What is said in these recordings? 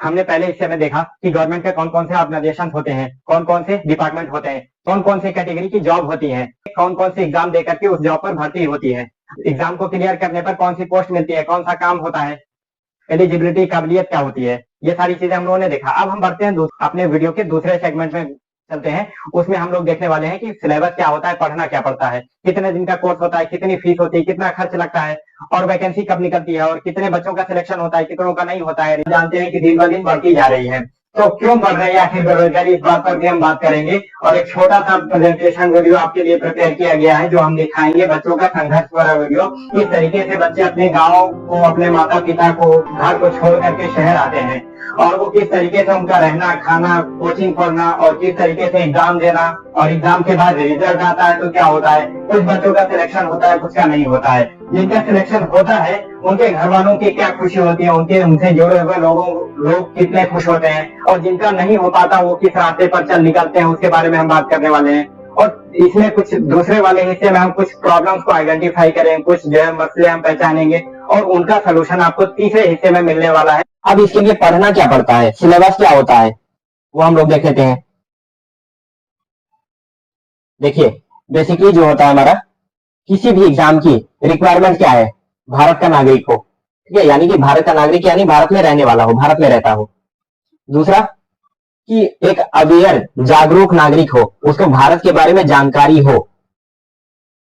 हमने पहले हिस्से में देखा कि गवर्नमेंट के कौन कौन से ऑर्गेनाइजेशन होते हैं, कौन कौन से डिपार्टमेंट होते हैं, कौन कौन से कैटेगरी की जॉब होती है, कौन कौन से एग्जाम देकर के उस जॉब पर भर्ती होती है, एग्जाम को क्लियर करने पर कौन सी पोस्ट मिलती है, कौन सा काम होता है, एलिजिबिलिटी काबिलियत क्या होती है, ये सारी चीजें हम लोगों ने देखा। अब हम बढ़ते हैं अपने वीडियो के दूसरे सेगमेंट में चलते हैं। उसमें हम लोग देखने वाले हैं कि सिलेबस क्या होता है, पढ़ना क्या पड़ता है, कितने दिन का कोर्स होता है, कितनी फीस होती है, कितना खर्च लगता है, और वैकेंसी कब निकलती है, और कितने बच्चों का सिलेक्शन होता है, कितनों का नहीं होता है। जानते हैं कि दिन ब दिन बढ़ती जा रही है, तो क्यों बढ़ रही है आखिर बेरोजगारी, इस बात पर भी हम बात करेंगे। और एक छोटा सा प्रेजेंटेशन वीडियो आपके लिए प्रिपेयर किया गया है, जो हम दिखाएंगे बच्चों का संघर्ष वाला वीडियो। किस तरीके से बच्चे अपने गाँव को, अपने माता पिता को, घर को छोड़ करके शहर आते हैं, और वो किस तरीके से उनका रहना, खाना, कोचिंग पढ़ना, और किस तरीके से एग्जाम देना, और एग्जाम के बाद रिजल्ट आता है तो क्या होता है। कुछ बच्चों का सिलेक्शन होता है, कुछ का नहीं होता है। जिनका सिलेक्शन होता है उनके घर वालों की क्या खुशी होती है, उनसे जुड़े हुए लोग कितने खुश होते हैं, और जिनका नहीं हो पाता वो किस रास्ते पर चल निकलते हैं, उसके बारे में हम बात करने वाले हैं। और इसमें कुछ दूसरे वाले हिस्से में हम कुछ प्रॉब्लम्स को आइडेंटिफाई करें, कुछ जो है मसले हम पहचानेंगे, और उनका सोल्यूशन आपको तीसरे हिस्से में मिलने वाला है। अब इसके लिए पढ़ना क्या पड़ता है, सिलेबस क्या होता है, वो हम लोग देख लेते हैं। देखिए, बेसिकली जो होता है हमारा, किसी भी एग्जाम की रिक्वायरमेंट क्या है, भारत का नागरिक हो, ठीक है, यानी कि भारत का नागरिक यानी भारत में रहने वाला हो, भारत में रहता हो। दूसरा कि एक अवेयर, जागरूक नागरिक हो, उसको भारत के बारे में जानकारी हो।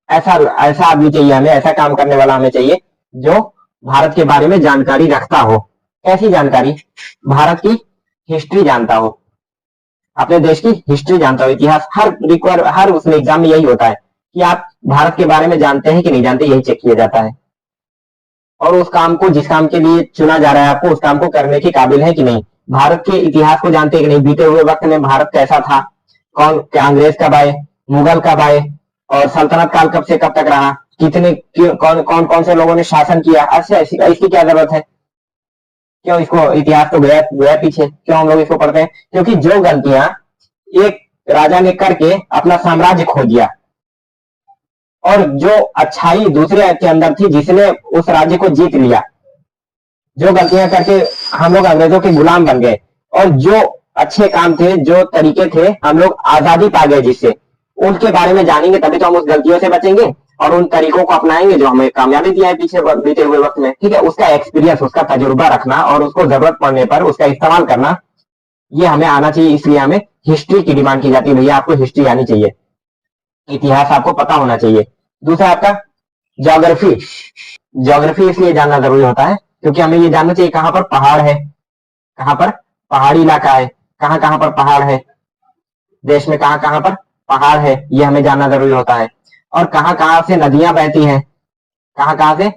ऐसा ऐसा आदमी चाहिए हमें, ऐसा काम करने वाला हमें चाहिए जो भारत के बारे में जानकारी रखता हो। कैसी जानकारी, भारत की हिस्ट्री जानता हो, अपने देश की हिस्ट्री जानता हो, इतिहास। हर उसमें एग्जाम में यही होता है कि आप भारत के बारे में जानते हैं कि नहीं जानते, यही चेक किया जाता है। और उस काम को, जिस काम के लिए चुना जा रहा है आपको, उस काम को करने के काबिल है कि नहीं, भारत के इतिहास को जानते हैं कि नहीं, बीते हुए वक्त में भारत कैसा था, कौन अंग्रेज कब आए, मुगल कब आए, और सल्तनत काल कब से कब तक रहा, कौन कौन से लोगों ने शासन किया। अच्छा, इसकी क्या जरूरत है, क्यों इसको, इतिहास तो गया पीछे, क्यों हम लोग इसको पढ़ते हैं, क्योंकि जो गलतियां एक राजा ने करके अपना साम्राज्य खो दिया, और जो अच्छाई दूसरे के अंदर थी जिसने उस राज्य को जीत लिया, जो गलतियां करके हम लोग अंग्रेजों के गुलाम बन गए, और जो अच्छे काम थे, जो तरीके थे, हम लोग आजादी पा गए जिससे, उनके बारे में जानेंगे, तभी तो हम उस गलतियों से बचेंगे और उन तरीकों को अपनाएंगे जो हमें कामयाबी दिया है पीछे बीते हुए वक्त में। ठीक है, उसका एक्सपीरियंस, उसका तजुर्बा रखना, और उसको जरूरत पड़ने पर उसका इस्तेमाल करना, ये हमें आना चाहिए। इसलिए हमें हिस्ट्री की डिमांड की जाती है, भैया आपको हिस्ट्री आनी चाहिए, इतिहास आपको पता होना चाहिए। दूसरा आपका ज्योग्राफी। ज्योग्राफी इसलिए जानना जरूरी होता है क्योंकि हमें ये जानना चाहिए कहाँ पर पहाड़ है, कहाँ पर पहाड़ी इलाका है, कहाँ कहाँ पर पहाड़ है, देश में कहाँ कहाँ पर पहाड़ है, ये हमें जानना जरूरी होता है। और कहाँ कहाँ से नदियां बहती हैं, कहाँ कहाँ से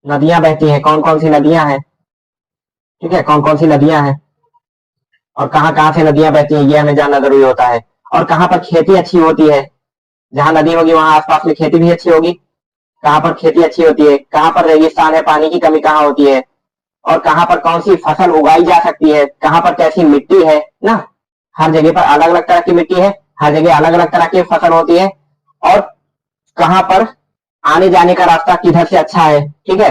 नदियां बहती हैं, कौन कौन सी नदियां हैं, ठीक है, कौन कौन सी नदियां हैं, और कहाँ कहाँ से नदियां बहती हैं, ये हमें जानना जरूरी होता है। और कहाँ पर खेती अच्छी होती है, जहां नदी होगी वहां आसपास में खेती भी अच्छी होगी, कहाँ पर खेती अच्छी होती है, कहाँ पर रेगिस्तान है, पानी की कमी कहाँ होती है, और कहाँ पर कौन सी फसल उगाई जा सकती है, कहाँ पर कैसी मिट्टी है ना। हर जगह पर अलग अलग तरह की मिट्टी है, हर जगह अलग अलग तरह की फसल होती है, और कहाँ पर आने जाने का रास्ता किधर से अच्छा है, ठीक है,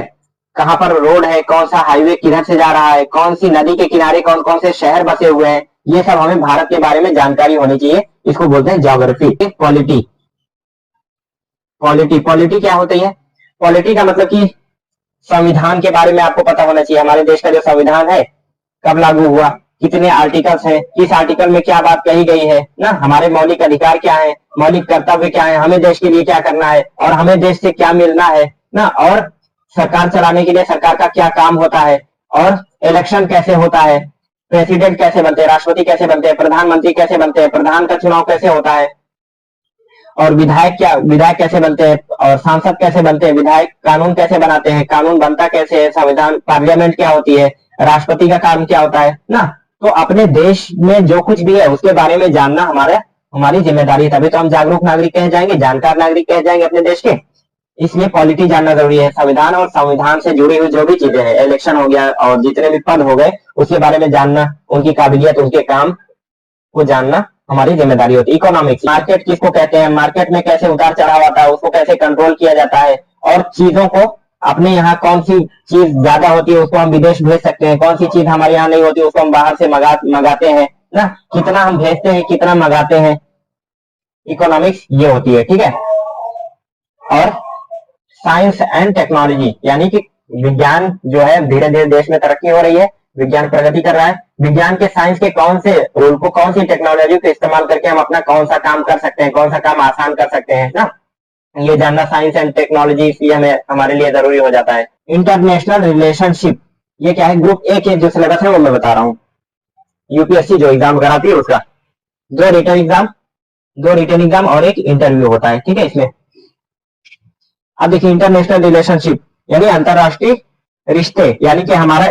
कहाँ पर रोड है, कौन सा हाईवे किधर से जा रहा है, कौन सी नदी के किनारे कौन कौन से शहर बसे हुए हैं, ये सब हमें भारत के बारे में जानकारी होनी चाहिए। इसको बोलते हैं ज्योग्राफी। पॉलिटी, पॉलिटी क्या होती है, पॉलिटी का मतलब कि संविधान के बारे में आपको पता होना चाहिए। हमारे देश का जो संविधान है कब लागू हुआ, कितने आर्टिकल्स हैं, किस आर्टिकल में क्या बात कही गई है ना, हमारे मौलिक अधिकार क्या है, मौलिक कर्तव्य क्या है, हमें देश के लिए क्या करना है, और हमें देश से क्या मिलना है ना, और सरकार चलाने के लिए सरकार का क्या काम होता है, और इलेक्शन कैसे होता है, प्रेसिडेंट कैसे बनते हैं, राष्ट्रपति कैसे बनते हैं, प्रधानमंत्री कैसे बनते हैं, प्रधान का चुनाव कैसे होता है, और विधायक कैसे बनते हैं, और सांसद कैसे बनते हैं, विधायक कानून कैसे बनाते हैं, कानून बनता कैसे है, संविधान, पार्लियामेंट क्या होती है, राष्ट्रपति का काम क्या होता है ना। तो अपने देश में जो कुछ भी है उसके बारे में जानना हमारी जिम्मेदारी है, तभी तो हम जागरूक नागरिक कहे जाएंगे, जानकार नागरिक कहे जाएंगे अपने देश के। इसलिए पॉलिटी जानना जरूरी है। संविधान और संविधान से जुड़ी हुई जो भी चीजें हैं, इलेक्शन हो गया और जितने भी पद हो गए, उसके बारे में जानना, उनकी काबिलियत, उनके काम को जानना हमारी जिम्मेदारी होती है। इकोनॉमिक्स, मार्केट किसको कहते हैं, मार्केट में कैसे उतार चढ़ाव आता है, उसको कैसे कंट्रोल किया जाता है, और चीजों को अपने यहाँ कौन सी चीज ज्यादा होती है उसको हम विदेश भेज सकते हैं, कौन सी चीज हमारे यहाँ नहीं होती उसको हम बाहर से मंगाते हैं ना, कितना हम भेजते हैं कितना मंगाते हैं, इकोनॉमिक्स ये होती है, ठीक है। और साइंस एंड टेक्नोलॉजी यानी कि विज्ञान जो है धीरे धीरे देश में तरक्की हो रही है, विज्ञान प्रगति कर रहा है, विज्ञान के साइंस के कौन से रूल को, कौन सी टेक्नोलॉजी को इस्तेमाल करके हम अपना कौन सा काम कर सकते हैं, कौन सा काम आसान कर सकते हैं ना, ये जानना साइंस एंड टेक्नोलॉजी इसलिए हमें हमारे लिए जरूरी हो जाता है। इंटरनेशनल रिलेशनशिप ये क्या है, ग्रुप ए के जो सिलेबस है वो मैं बता रहा हूँ, यूपीएससी जो एग्जाम कराती है उसका दो रिटन एग्जाम और एक इंटरव्यू होता है, ठीक है इसमें। अब देखिए इंटरनेशनल रिलेशनशिप यानी अंतरराष्ट्रीय रिश्ते, यानी कि हमारा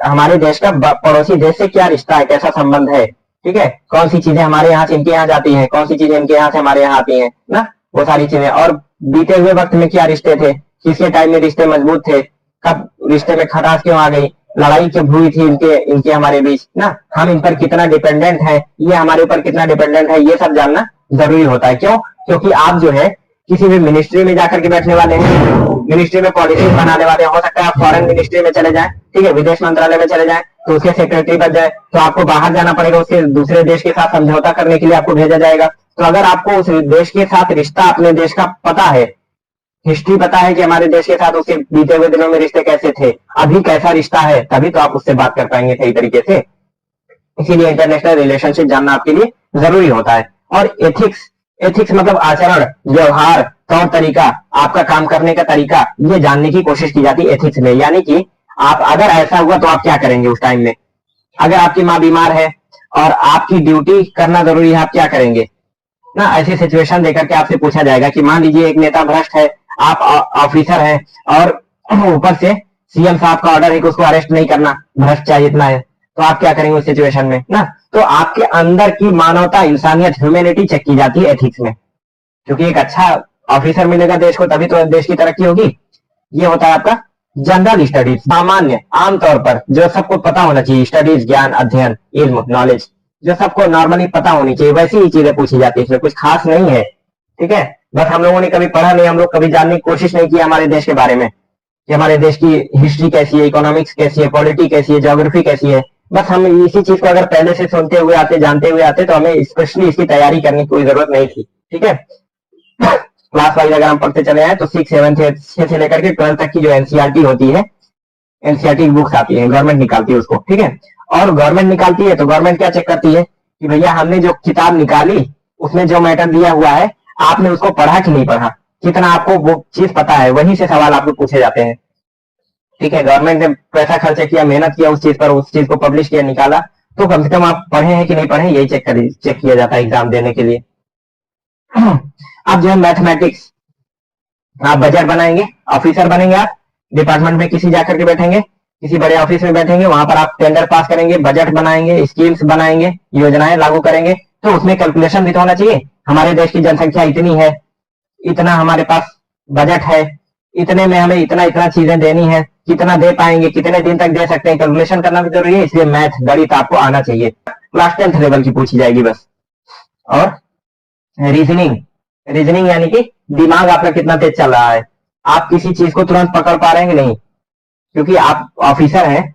हमारे देश का पड़ोसी देश से क्या रिश्ता है, कैसा संबंध है, ठीक है। कौन सी चीजें हमारे यहाँ से इनके यहाँ जाती हैं, कौन सी चीजें इनके यहाँ से हमारे यहाँ आती हैं ना, वो सारी चीजें। और बीते हुए वक्त में क्या रिश्ते थे, किसके टाइम में रिश्ते मजबूत थे, कब रिश्ते में खटास क्यों आ गई, लड़ाई क्यों हुई थी इनके हमारे बीच ना, हम इन पर कितना डिपेंडेंट है, ये हमारे ऊपर कितना डिपेंडेंट है, ये सब जानना जरूरी होता है। क्यों? क्योंकि आप जो है किसी भी मिनिस्ट्री में जाकर के बैठने वाले हैं, मिनिस्ट्री में पॉलिसी बनाने वाले, हो सकता है आप फॉरेन मिनिस्ट्री में चले जाएं, ठीक है, विदेश मंत्रालय में चले जाएं तो उसके सेक्रेटरी बन जाए, तो आपको बाहर जाना पड़ेगा, उसके दूसरे देश के साथ समझौता करने के लिए आपको भेजा जाएगा। तो अगर आपको उस देश के साथ रिश्ता अपने देश का पता है, हिस्ट्री पता है कि हमारे देश के साथ उसके बीते हुए दिनों में रिश्ते कैसे थे, अभी कैसा रिश्ता है, तभी तो आप उससे बात कर पाएंगे सही तरीके से। इसीलिए इंटरनेशनल रिलेशनशिप जानना आपके लिए जरूरी होता है। और एथिक्स मतलब आचरण, व्यवहार, तौर तरीका, आपका काम करने का तरीका, ये जानने की कोशिश की जाती है एथिक्स में। यानी कि आप अगर ऐसा हुआ तो आप क्या करेंगे उस टाइम में, अगर आपकी माँ बीमार है और आपकी ड्यूटी करना जरूरी है, आप क्या करेंगे ना। ऐसी सिचुएशन देकर के आपसे पूछा जाएगा कि मान लीजिए एक नेता भ्रष्ट है, आप ऑफिसर है और ऊपर से सीएम साहब का ऑर्डर है कि उसको अरेस्ट नहीं करना, भ्रष्ट चाहिए इतना है, तो आप क्या करेंगे उस सिचुएशन में ना। तो आपके अंदर की मानवता, इंसानियत, ह्यूमैनिटी चेक की जाती है एथिक्स में, क्योंकि एक अच्छा ऑफिसर मिलेगा देश को तभी तो देश की तरक्की होगी। ये होता है आपका जनरल स्टडीज, सामान्य, आमतौर पर जो सबको पता होना चाहिए, स्टडीज, ज्ञान, अध्ययन, इल्म, नॉलेज, जो सबको नॉर्मली पता होनी चाहिए, वैसी ही चीजें पूछी जाती है, इसमें कुछ खास नहीं है, ठीक है। बस हम लोगों ने कभी पढ़ा नहीं, हम लोग कभी जानने की कोशिश नहीं की हमारे देश के बारे में कि हमारे देश की हिस्ट्री कैसी है, इकोनॉमिक्स कैसी है, पॉलिटी कैसी है, ज्योग्राफी कैसी है। बस हम इसी चीज को अगर पहले से सुनते हुए आते, जानते हुए आते, तो हमें स्पेशली इसकी तैयारी करने की कोई जरूरत नहीं थी, ठीक है। क्लास वाइज अगर हम पढ़ते चले आए तो 6, 7 से लेकर के 12 तक की जो एनसीईआरटी होती है, एनसीईआरटी की बुक्स आती है, गवर्नमेंट निकालती है उसको, ठीक है। और गवर्नमेंट निकालती है तो गवर्नमेंट क्या चेक करती है कि भैया हमने जो किताब निकाली उसमें जो मैटर दिया हुआ है आपने उसको पढ़ा कि नहीं पढ़ा, कितना आपको वो चीज पता है, वहीं से सवाल आपको पूछे जाते हैं, ठीक है। गवर्नमेंट ने पैसा खर्च किया, मेहनत किया उस चीज पर, उस चीज को पब्लिश किया, निकाला, तो कम से कम आप पढ़े हैं कि नहीं पढ़े, यही चेक किया जाता है एग्जाम देने के लिए। अब जो है मैथमेटिक्स, आप बजट बनाएंगे, ऑफिसर बनेंगे, आप डिपार्टमेंट में किसी जाकर के बैठेंगे, किसी बड़े ऑफिस में बैठेंगे, वहां पर आप टेंडर पास करेंगे, बजट बनाएंगे, स्कीम्स बनाएंगे, योजनाएं लागू करेंगे, तो उसमें कैलकुलेशन भी तो होना चाहिए। हमारे देश की जनसंख्या इतनी है, इतना हमारे पास बजट है, इतने में हमें इतना इतना चीजें देनी है, कितना दे पाएंगे, कितने दिन तक दे सकते हैं, कैलकुलेशन करना भी जरूरी है। इसलिए मैथ, गणित आपको आना चाहिए, क्लास 10th लेवल की पूछी जाएगी बस। और रीजनिंग यानी कि दिमाग आपका कितना तेज चल रहा है, आप किसी चीज को तुरंत पकड़ पा रहे हैं कि नहीं, क्योंकि आप ऑफिसर हैं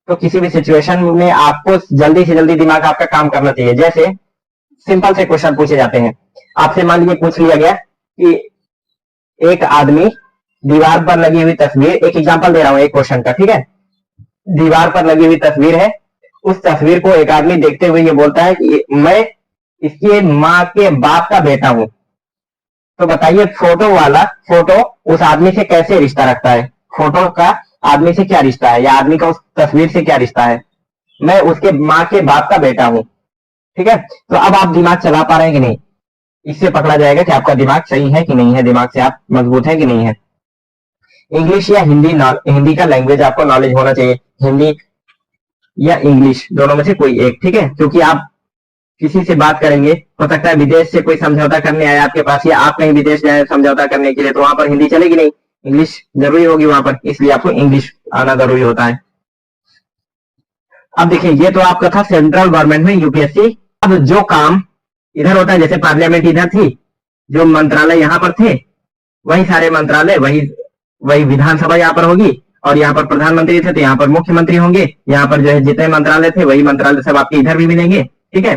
तो किसी भी सिचुएशन में आपको जल्दी से जल्दी दिमाग आपका काम करना चाहिए। जैसे सिंपल से क्वेश्चन पूछे जाते हैं आपसे, मान लीजिए पूछ लिया गया कि एक आदमी दीवार पर लगी हुई तस्वीर, एक एग्जांपल दे रहा हूं एक क्वेश्चन का, ठीक है। दीवार पर लगी हुई तस्वीर है, उस तस्वीर को एक आदमी देखते हुए ये बोलता है कि मैं इसकी माँ के बाप का बेटा हूं। तो बताइए फोटो उस आदमी से कैसे रिश्ता रखता है, फोटो का आदमी से क्या रिश्ता है, या आदमी का उस तस्वीर से क्या रिश्ता है, मैं उसके माँ के बाप का बेटा हूं, ठीक है। तो अब आप दिमाग चला पा रहे हैं कि नहीं, इससे पकड़ा जाएगा कि आपका दिमाग सही है कि नहीं है, दिमाग से आप मजबूत है कि नहीं है। इंग्लिश या हिंदी का लैंग्वेज आपको नॉलेज होना चाहिए, हिंदी या इंग्लिश दोनों में से कोई एक, ठीक है। क्योंकि आप किसी से बात करेंगे, हो सकता है विदेश से कोई समझौता करने आए आपके पास, या आप कहीं विदेश जाए समझौता करने के लिए, तो वहां पर हिंदी चलेगी नहीं, इंग्लिश जरूरी होगी वहां पर, इसलिए आपको इंग्लिश आना जरूरी होता है। अब देखिए ये तो आपका था सेंट्रल गवर्नमेंट में यूपीएससी। अब जो काम इधर होता है, जैसे पार्लियामेंट इधर थी, जो मंत्रालय यहाँ पर थे, वही सारे मंत्रालय, वही वही विधानसभा यहाँ पर होगी, और यहाँ पर प्रधानमंत्री थे तो यहाँ पर मुख्यमंत्री होंगे, यहाँ पर जो है जितने मंत्रालय थे वही मंत्रालय सब आपके इधर भी मिलेंगे, ठीक है।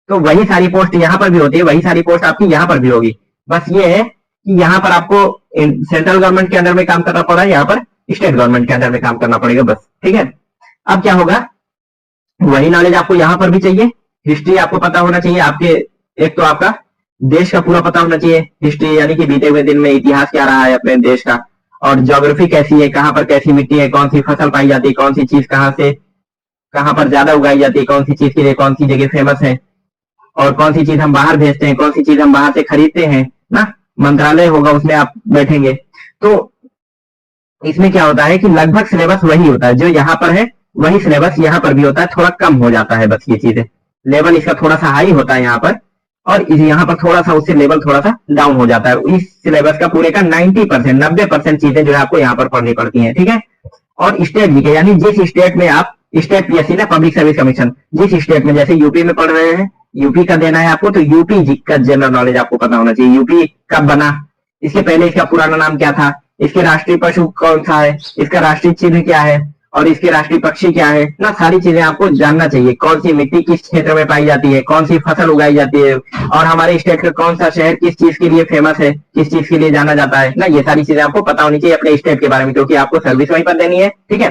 तो वही सारी पोस्ट यहाँ पर भी होती है, वही सारी पोस्ट आपकी यहाँ पर भी होगी। बस ये है कि यहाँ पर आपको सेंट्रल गवर्नमेंट के अंदर में काम करना पड़ा है, यहाँ पर स्टेट गवर्नमेंट के अंदर में काम करना पड़ेगा, बस, ठीक है। अब क्या होगा, वही नॉलेज आपको यहाँ पर भी चाहिए। हिस्ट्री आपको पता होना चाहिए आपके, एक तो आपका देश का पूरा पता होना चाहिए, हिस्ट्री यानी कि बीते हुए दिन में इतिहास क्या रहा है अपने देश का, और ज्योग्राफी कैसी है, कहाँ पर कैसी मिट्टी है, कौन सी फसल पाई जाती है, कौन सी चीज कहाँ से कहाँ पर ज्यादा उगाई जाती है, कौन सी चीज के लिए कौन सी जगह फेमस है, और कौन सी चीज हम बाहर भेजते हैं, कौन सी चीज हम बाहर से खरीदते हैं ना। मंत्रालय होगा उसमें आप बैठेंगे, तो इसमें क्या होता है कि लगभग सिलेबस वही होता है जो यहाँ पर है, वही सिलेबस यहाँ पर भी होता है, थोड़ा कम हो जाता है, बस ये चीज है। लेवल इसका थोड़ा सा हाई होता है यहाँ पर, और यहाँ पर थोड़ा सा उससे लेवल थोड़ा सा डाउन हो जाता है। इस सिलेबस का पूरे का 90%, 90% चीजें जो है आपको यहाँ पर पढ़नी पड़ती हैं, ठीक है। और स्टेट जीके यानी जिस स्टेट में आप, स्टेट पीएससी ना, पब्लिक सर्विस कमीशन, जिस स्टेट में, जैसे यूपी में पढ़ रहे हैं, यूपी का देना है आपको, तो यूपी जी का जनरल नॉलेज आपको पता होना चाहिए। यूपी कब बना, इसके पहले इसका पुराना नाम क्या था, इसके राष्ट्रीय पशु कौन सा है, इसका राष्ट्रीय चिन्ह क्या है, और इसके राष्ट्रीय पक्षी क्या है ना, सारी चीजें आपको जानना चाहिए। कौन सी मिट्टी किस क्षेत्र में पाई जाती है, कौन सी फसल उगाई जाती है, और हमारे स्टेट का कौन सा शहर किस चीज के लिए फेमस है, किस चीज के लिए जाना जाता है ना, ये सारी चीजें आपको पता होनी चाहिए अपने स्टेट के बारे में, क्योंकि आपको सर्विस वहीं पर देनी है, ठीक है।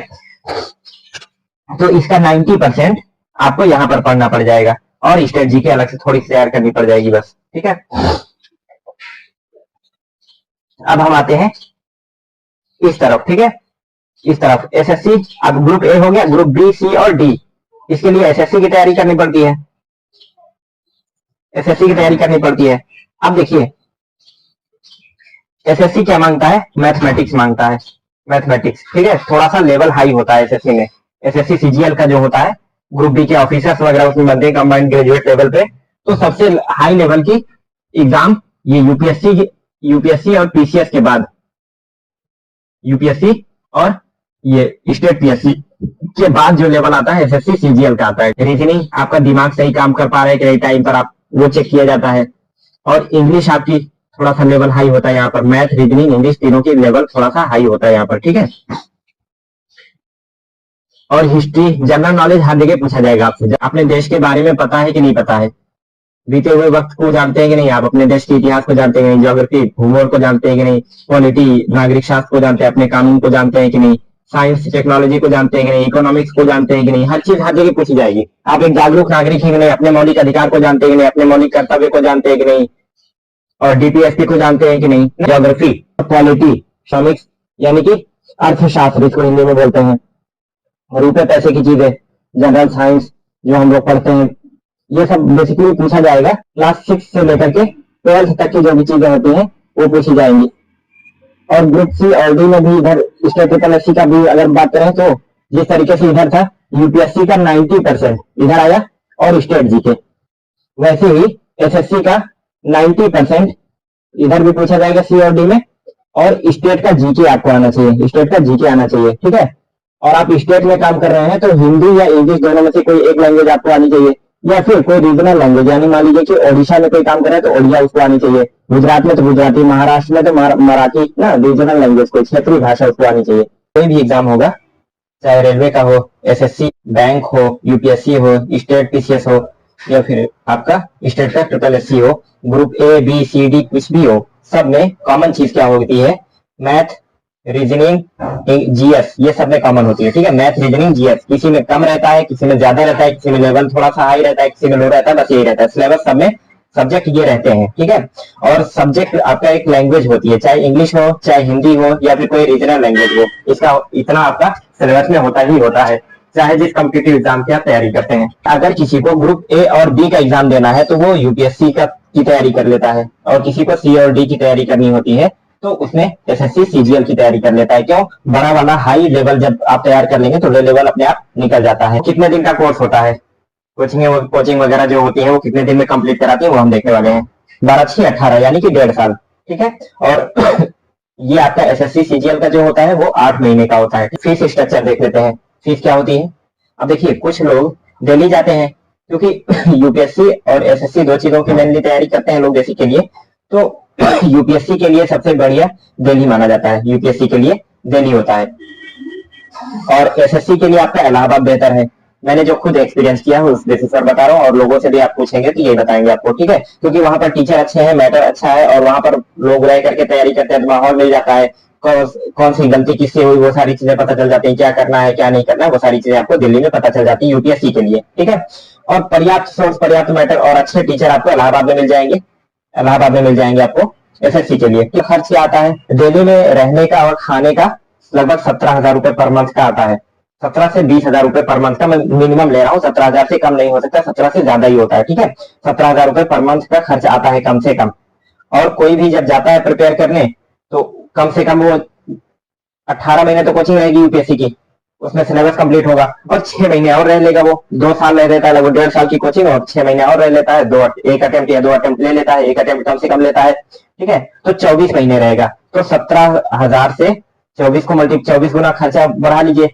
तो इसका 90% आपको यहाँ पर पढ़ना पड़ जाएगा, और स्टेट जी के अलग से थोड़ी सी तैयार करनी पड़ जाएगी, बस, ठीक है। अब हम आते हैं इस तरफ, ठीक है, इस तरफ एसएससी। अब ग्रुप ए हो गया, ग्रुप बी, सी और डी, इसके लिए एसएससी की तैयारी करनी पड़ती है, एसएससी की तैयारी करनी पड़ती है। अब देखिए एसएससी क्या मांगता है, मैथमेटिक्स मांगता है, मैथमेटिक्स, ठीक है, थोड़ा सा लेवल हाई होता है एसएससी में। एसएससी सीजीएल का जो होता है, ग्रुप बी के ऑफिसर्स वगैरह उसमें बनते हैं कंबाइंड ग्रेजुएट लेवल पे, तो सबसे हाई लेवल की एग्जाम ये यूपीएससी और पीसीएस के बाद, यूपीएससी और ये स्टेट पीएससी के बाद जो लेवल आता है एसएससी सीजीएल का आता है। रीजनिंग आपका दिमाग सही काम कर पा रहा है कि नहीं टाइम पर, आप वो चेक किया जाता है। और इंग्लिश आपकी थोड़ा सा लेवल हाई होता है यहाँ पर, मैथ, रीजनिंग, इंग्लिश तीनों की लेवल थोड़ा सा हाई होता है यहाँ पर, ठीक है। और हिस्ट्री, जनरल नॉलेज हर जगह पूछा जाएगा आपसे, अपने देश के बारे में पता है कि नहीं पता है, बीते हुए वक्त को जानते हैं कि नहीं, आप अपने देश के इतिहास को जानते हैं कि नहीं, ज्योग्राफी भूगोल को जानते हैं कि नहीं, पॉलिटी नागरिक शास्त्र को जानते हैं, अपने कानून को जानते हैं कि नहीं, साइंस टेक्नोलॉजी को जानते हैं कि नहीं, इकोनॉमिक्स को जानते हैं कि नहीं, हर चीज हर जगह पूछी जाएगी। आप एक जागरूक नागरिक हैं कि नहीं, अपने मौलिक अधिकार को जानते हैं कि नहीं, अपने मौलिक कर्तव्य को जानते हैं कि नहीं, और डीपीएसपी को जानते हैं कि नहीं। ज्योग्राफी, पॉलिटी, इकोनॉमिक्स यानी कि अर्थशास्त्र, इसको हिंदी में बोलते हैं, रुपए पैसे की चीजें, जनरल साइंस जो हम लोग पढ़ते हैं, ये सब बेसिकली पूछा जाएगा। क्लास 6 से लेकर के 12th तक की जो भी चीजें होती हैं वो पूछी जाएंगी। और ग्रुप सी और डी में भी इधर स्टेट ट्रिपल एससी का भी अगर बात करें तो जिस तरीके से इधर था यूपीएससी का 90% इधर आया और स्टेट जी के, वैसे ही एसएससी का 90% इधर भी पूछा जाएगा सी और डी में, और स्टेट का जीके आपको आना चाहिए, स्टेट का जीके आना चाहिए, ठीक है। और आप स्टेट में काम कर रहे हैं तो हिंदी या इंग्लिश दोनों में से कोई एक लैंग्वेज आपको आनी चाहिए, या फिर कोई रीजनल लैंग्वेज, यानी मान लीजिए कि ओडिशा में कोई काम कर रहा है तो ओडिया उसको आनी चाहिए, गुजरात में तो गुजराती, महाराष्ट्र में तो मराठी ना, रीजनल लैंग्वेज कोई क्षेत्रीय भाषा उसको आनी चाहिए। कोई भी एग्जाम होगा, चाहे रेलवे का हो, एसएससी, बैंक हो, यूपीएससी हो, स्टेट पीसीएस हो, या फिर आपका स्टेट का ट्रिपल एससी हो, group A B C D कुछ भी हो, सब में कॉमन चीज क्या होती है, मैथ, रीजनिंग, जीएस, ये सब में कॉमन होती है, ठीक है। मैथ, रीजनिंग, जीएस, किसी में कम रहता है, किसी में ज्यादा रहता है, किसी में लेवल थोड़ा सा हाई रहता है, किसी में लो रहता है, बस यही रहता है सिलेबस, सब में सब्जेक्ट ये रहते हैं, ठीक है। और सब्जेक्ट आपका एक लैंग्वेज होती है, चाहे इंग्लिश हो, चाहे हिंदी हो, या फिर कोई रीजनल लैंग्वेज हो, इसका इतना आपका सिलेबस में होता ही होता है, चाहे जिस कॉम्पिटिटिव एग्जाम की आप तैयारी करते हैं। अगर किसी को ग्रुप ए और बी का एग्जाम देना है तो वो यूपीएससी की तैयारी कर लेता है, और किसी को सी और डी की तैयारी करनी होती है तो उसमें एसएससी सीजीएल की तैयारी कर लेता है। क्यों, बड़ा वाला हाई लेवल जब आप तैयार कर लेंगे तो लेवल अपने आप निकल जाता है। कितने दिन का कोर्स होता है, कोचिंग वगैरह जो होती है वो कितने दिन में कंप्लीट कराती है वो हम देखने वाले हैं। 12-6-18 यानी कि 1.5 साल, ठीक है। और ये आपका एसएससी सीजीएल का जो होता है वो 8 महीने का होता है। फीस स्ट्रक्चर देख लेते हैं, फीस क्या होती है। अब देखिए कुछ लोग दिल्ली जाते हैं क्योंकि यूपीएससी और एसएससी दो चीजों की मेनली तैयारी करते हैं लोग बेसिक के लिए, तो यूपीएससी के लिए सबसे बढ़िया दिल्ली माना जाता है, यूपीएससी के लिए दिल्ली होता है। और एसएससी के लिए आपका इलाहाबाद बेहतर है। मैंने जो खुद एक्सपीरियंस किया है उस बेसिस पर बता रहा हूँ, और लोगों से भी आप पूछेंगे तो ये बताएंगे आपको, ठीक है। क्योंकि वहां पर टीचर अच्छे हैं, मैटर अच्छा है, और वहां पर लोग रह करके तैयारी करते हैं तो माहौल मिल जाता है। कौन सी गलती किससे हुई वो सारी चीजें पता चल जाती है, क्या करना है क्या नहीं करना है वो सारी चीजें आपको दिल्ली में पता चल जाती है यूपीएससी के लिए, ठीक है। और पर्याप्त सोर्स, पर्याप्त मैटर और अच्छे टीचर आपको इलाहाबाद में मिल जाएंगे, इलाहाबाद में मिल जाएंगे आपको एसएससी के लिए। तो खर्च क्या आता है दिल्ली में रहने का और खाने का? लगभग 17,000 रुपए पर मंथ का आता है। 17 से 20,000 रुपए पर मंथ का मैं मिनिमम ले रहा हूँ, 17,000 से कम नहीं हो सकता, 17 से ज्यादा ही होता है, ठीक है। 17,000 रुपए पर मंथ का खर्च आता है कम से कम। और कोई भी जब जाता है प्रिपेयर करने तो कम से कम वो 18 महीने तो कोचिंग रहेगी यूपीएससी की, उसमें सिलेबस कंप्लीट होगा, और 6 महीने और रह लेगा वो। 2 साल रह लेता है लगभग, 1.5 साल की कोचिंग, और 6 महीने और रह लेता है, एक अटेम्प्ट या 2 अटेम्प्ट ले लेता है, एक अटेम्प्ट कम से कम लेता है, ठीक है। तो 24 महीने रहेगा। तो 17,000 से 24 को 24 गुना खर्चा बढ़ा लीजिए,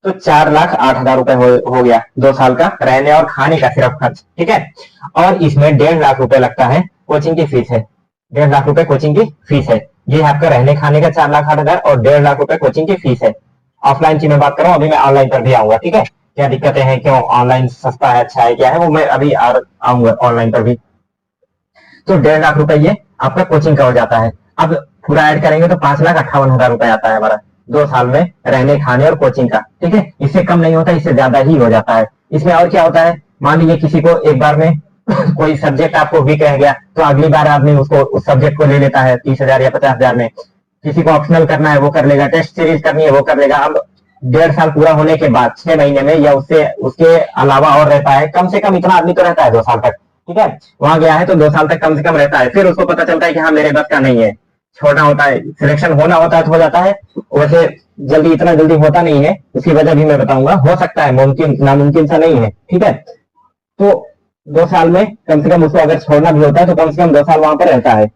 तो 4,08,000 रुपए हो गया 2 साल का रहने और खाने का सिर्फ खर्च, ठीक है। और इसमें 1.5 लाख रुपए लगता है, कोचिंग की फीस है, 1.5 लाख रुपए कोचिंग की फीस है। ये आपका रहने खाने का 4,08,000 और 1.5 लाख रुपए कोचिंग की फीस है। ऑफलाइन की मैं बात कर रहा हूँ, अभी मैं ऑनलाइन पर भी आऊंगा, ठीक है। क्या दिक्कतें हैं, क्यों ऑनलाइन सस्ता है, अच्छा है, क्या है, वो मैं अभी आऊंगा ऑनलाइन पर भी। तो 1.5 लाख रुपए ये आपका कोचिंग का हो जाता है। अब पूरा ऐड करेंगे तो 5,58,000 रुपए आता है हमारा 2 साल में रहने खाने और कोचिंग का, ठीक है। इससे कम नहीं होता, इससे ज्यादा ही हो जाता है। इसमें और क्या होता है, मान लीजिए किसी को एक बार में कोई सब्जेक्ट आपको वीक रह गया तो अगली बार आदमी उसको उस सब्जेक्ट को ले लेता है 30,000 या 50,000 में। किसी को ऑप्शनल करना है वो कर लेगा, टेस्ट सीरीज करनी है वो कर लेगा। अब 1.5 साल पूरा होने के बाद 6 महीने में या उससे उसके अलावा और रहता है, कम से कम इतना आदमी तो रहता है 2 साल तक, ठीक है। वहां गया है तो 2 साल तक कम से कम रहता है, फिर उसको पता चलता है कि हाँ मेरे बस का नहीं है, छोड़ना होता है, सिलेक्शन होना होता है तो हो जाता है। वैसे जल्दी, इतना जल्दी होता नहीं है, उसकी वजह भी मैं बताऊंगा। हो सकता है, मुमकिन नामुमकिन सा नहीं है, ठीक है। तो 2 साल में कम से कम उसको अगर छोड़ना भी होता है तो कम से कम 2 साल वहां पर रहता है।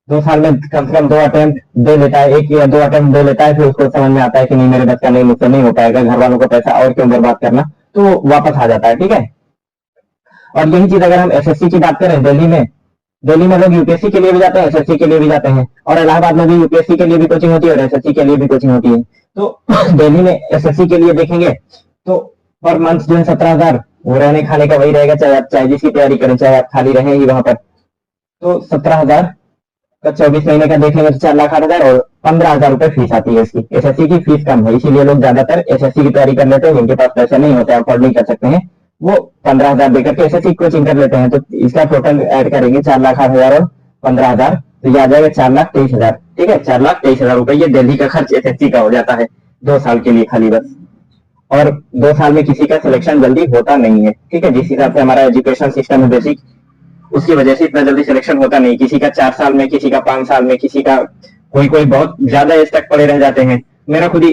2 साल में कम से कम 2 अटेम्प्ट दे लेता है, 1 या 2 अटेम्प्ट दे लेता है, फिर उसको समझ में आता है कि नहीं मेरे बच्चा नहीं, मुझसे नहीं हो पाएगा, घर वालों को पैसा और क्यों बर्बाद करना, तो वापस आ जाता है, ठीक है। और यही चीज अगर हम एसएससी की बात करें, दिल्ली में लोग यूपीएससी के लिए भी जाते हैं, एसएससी के लिए भी जाते हैं, और इलाहाबाद में भी यूपीएससी के लिए भी कोचिंग होती है और एसएससी के लिए भी कोचिंग होती है। तो दिल्ली में एसएससी के लिए देखेंगे तो पर मंथ जो है 17,000 वो रहने खाने का वही रहेगा, चाहे आप जिसकी तैयारी करें, चाहे आप खाली रहे ही वहां पर। तो 17,000 का 24 महीने का देख लेंगे तो 4,08,000 और 15,000 रुपए फीस आती है इसकी। एसएससी की फीस कम है, इसीलिए लोग ज्यादातर एसएससी की तैयारी कर लेते हैं, जिनके पास पैसे नहीं होते, अफोर्ड नहीं कर सकते हैं, वो 15,000 देकर के एसएससी कोचिंग कर लेते हैं। तो इसका टोटल ऐड करेंगे 4,08,000 और 15,000, तो ये आ जाएगा 4,23,000, ठीक है। 4,23,000 रुपए ये दिल्ली का खर्च एसएससी का हो जाता है 2 साल के लिए खाली बस। और 2 साल में किसी का सिलेक्शन जल्दी होता नहीं है, ठीक है। जिस हिसाब से हमारा एजुकेशन सिस्टम है बेसिक, उसकी वजह से इतना जल्दी सिलेक्शन होता नहीं। किसी का 4 साल में, किसी का 5 साल में, किसी का कोई बहुत ज्यादा एज तक पड़े रह जाते हैं। मेरा खुद ही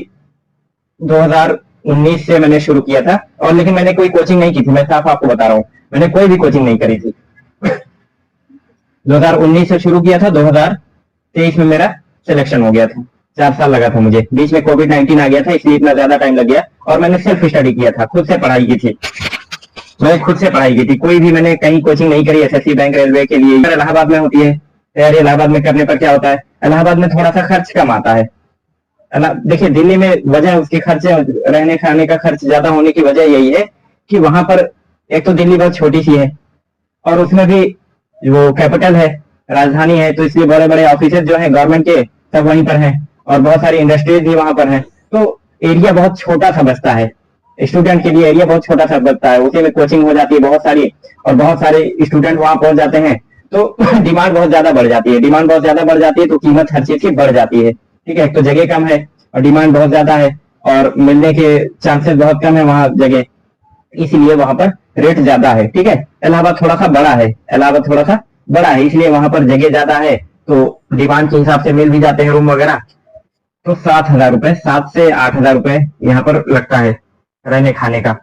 2019 से मैंने शुरू किया था, और लेकिन मैंने कोई कोचिंग नहीं की थी, मैं साफ आपको बता रहा हूँ, मैंने कोई भी कोचिंग नहीं करी थी। 2019 से शुरू किया था, 2023 में मेरा सिलेक्शन हो गया था। 4 साल लगा था मुझे, बीच में कोविड-19 आ गया था, इसलिए इतना ज्यादा टाइम लग गया। और मैंने सेल्फ स्टडी किया था, खुद से पढ़ाई की थी, मैंने खुद से पढ़ाई की थी, कोई भी मैंने कहीं कोचिंग नहीं करी। एसएससी, बैंक, रेलवे के लिए इलाहाबाद में होती है तैयारी। इलाहाबाद में करने पर क्या होता है, इलाहाबाद में थोड़ा सा खर्च कम आता है। देखिए दिल्ली में वजह उसके खर्चे, रहने खाने का खर्च ज्यादा होने की वजह यही है कि वहां पर एक तो दिल्ली बहुत छोटी सी है, और उसमें भी वो कैपिटल है, राजधानी है, तो इसलिए बड़े बड़े ऑफिस जो है गवर्नमेंट के सब वहीं पर हैं, और बहुत सारी इंडस्ट्रीज भी वहां पर हैं। तो एरिया बहुत छोटा सा बचता है, स्टूडेंट के लिए एरिया बहुत छोटा सा बचता है, उसी में कोचिंग हो जाती है बहुत सारी, और बहुत सारे स्टूडेंट वहां पहुंच जाते हैं, तो डिमांड बहुत ज्यादा बढ़ जाती है। डिमांड बहुत ज्यादा बढ़ जाती है तो कीमत हर चीज की बढ़ जाती है, ठीक है। एक तो जगह कम है और डिमांड बहुत ज्यादा है, और मिलने के चांसेस बहुत कम है वहां जगह, इसलिए वहां पर रेट ज्यादा है, ठीक है। इलाहाबाद थोड़ा सा बड़ा है, इलाहाबाद थोड़ा सा बड़ा है, इसलिए वहां पर जगह ज्यादा है, तो डिमांड के हिसाब से मिल भी जाते हैं रूम वगैरह। तो 7,000 रुपए, 7 से 8,000 रुपए यहाँ पर लगता है रहने खाने का।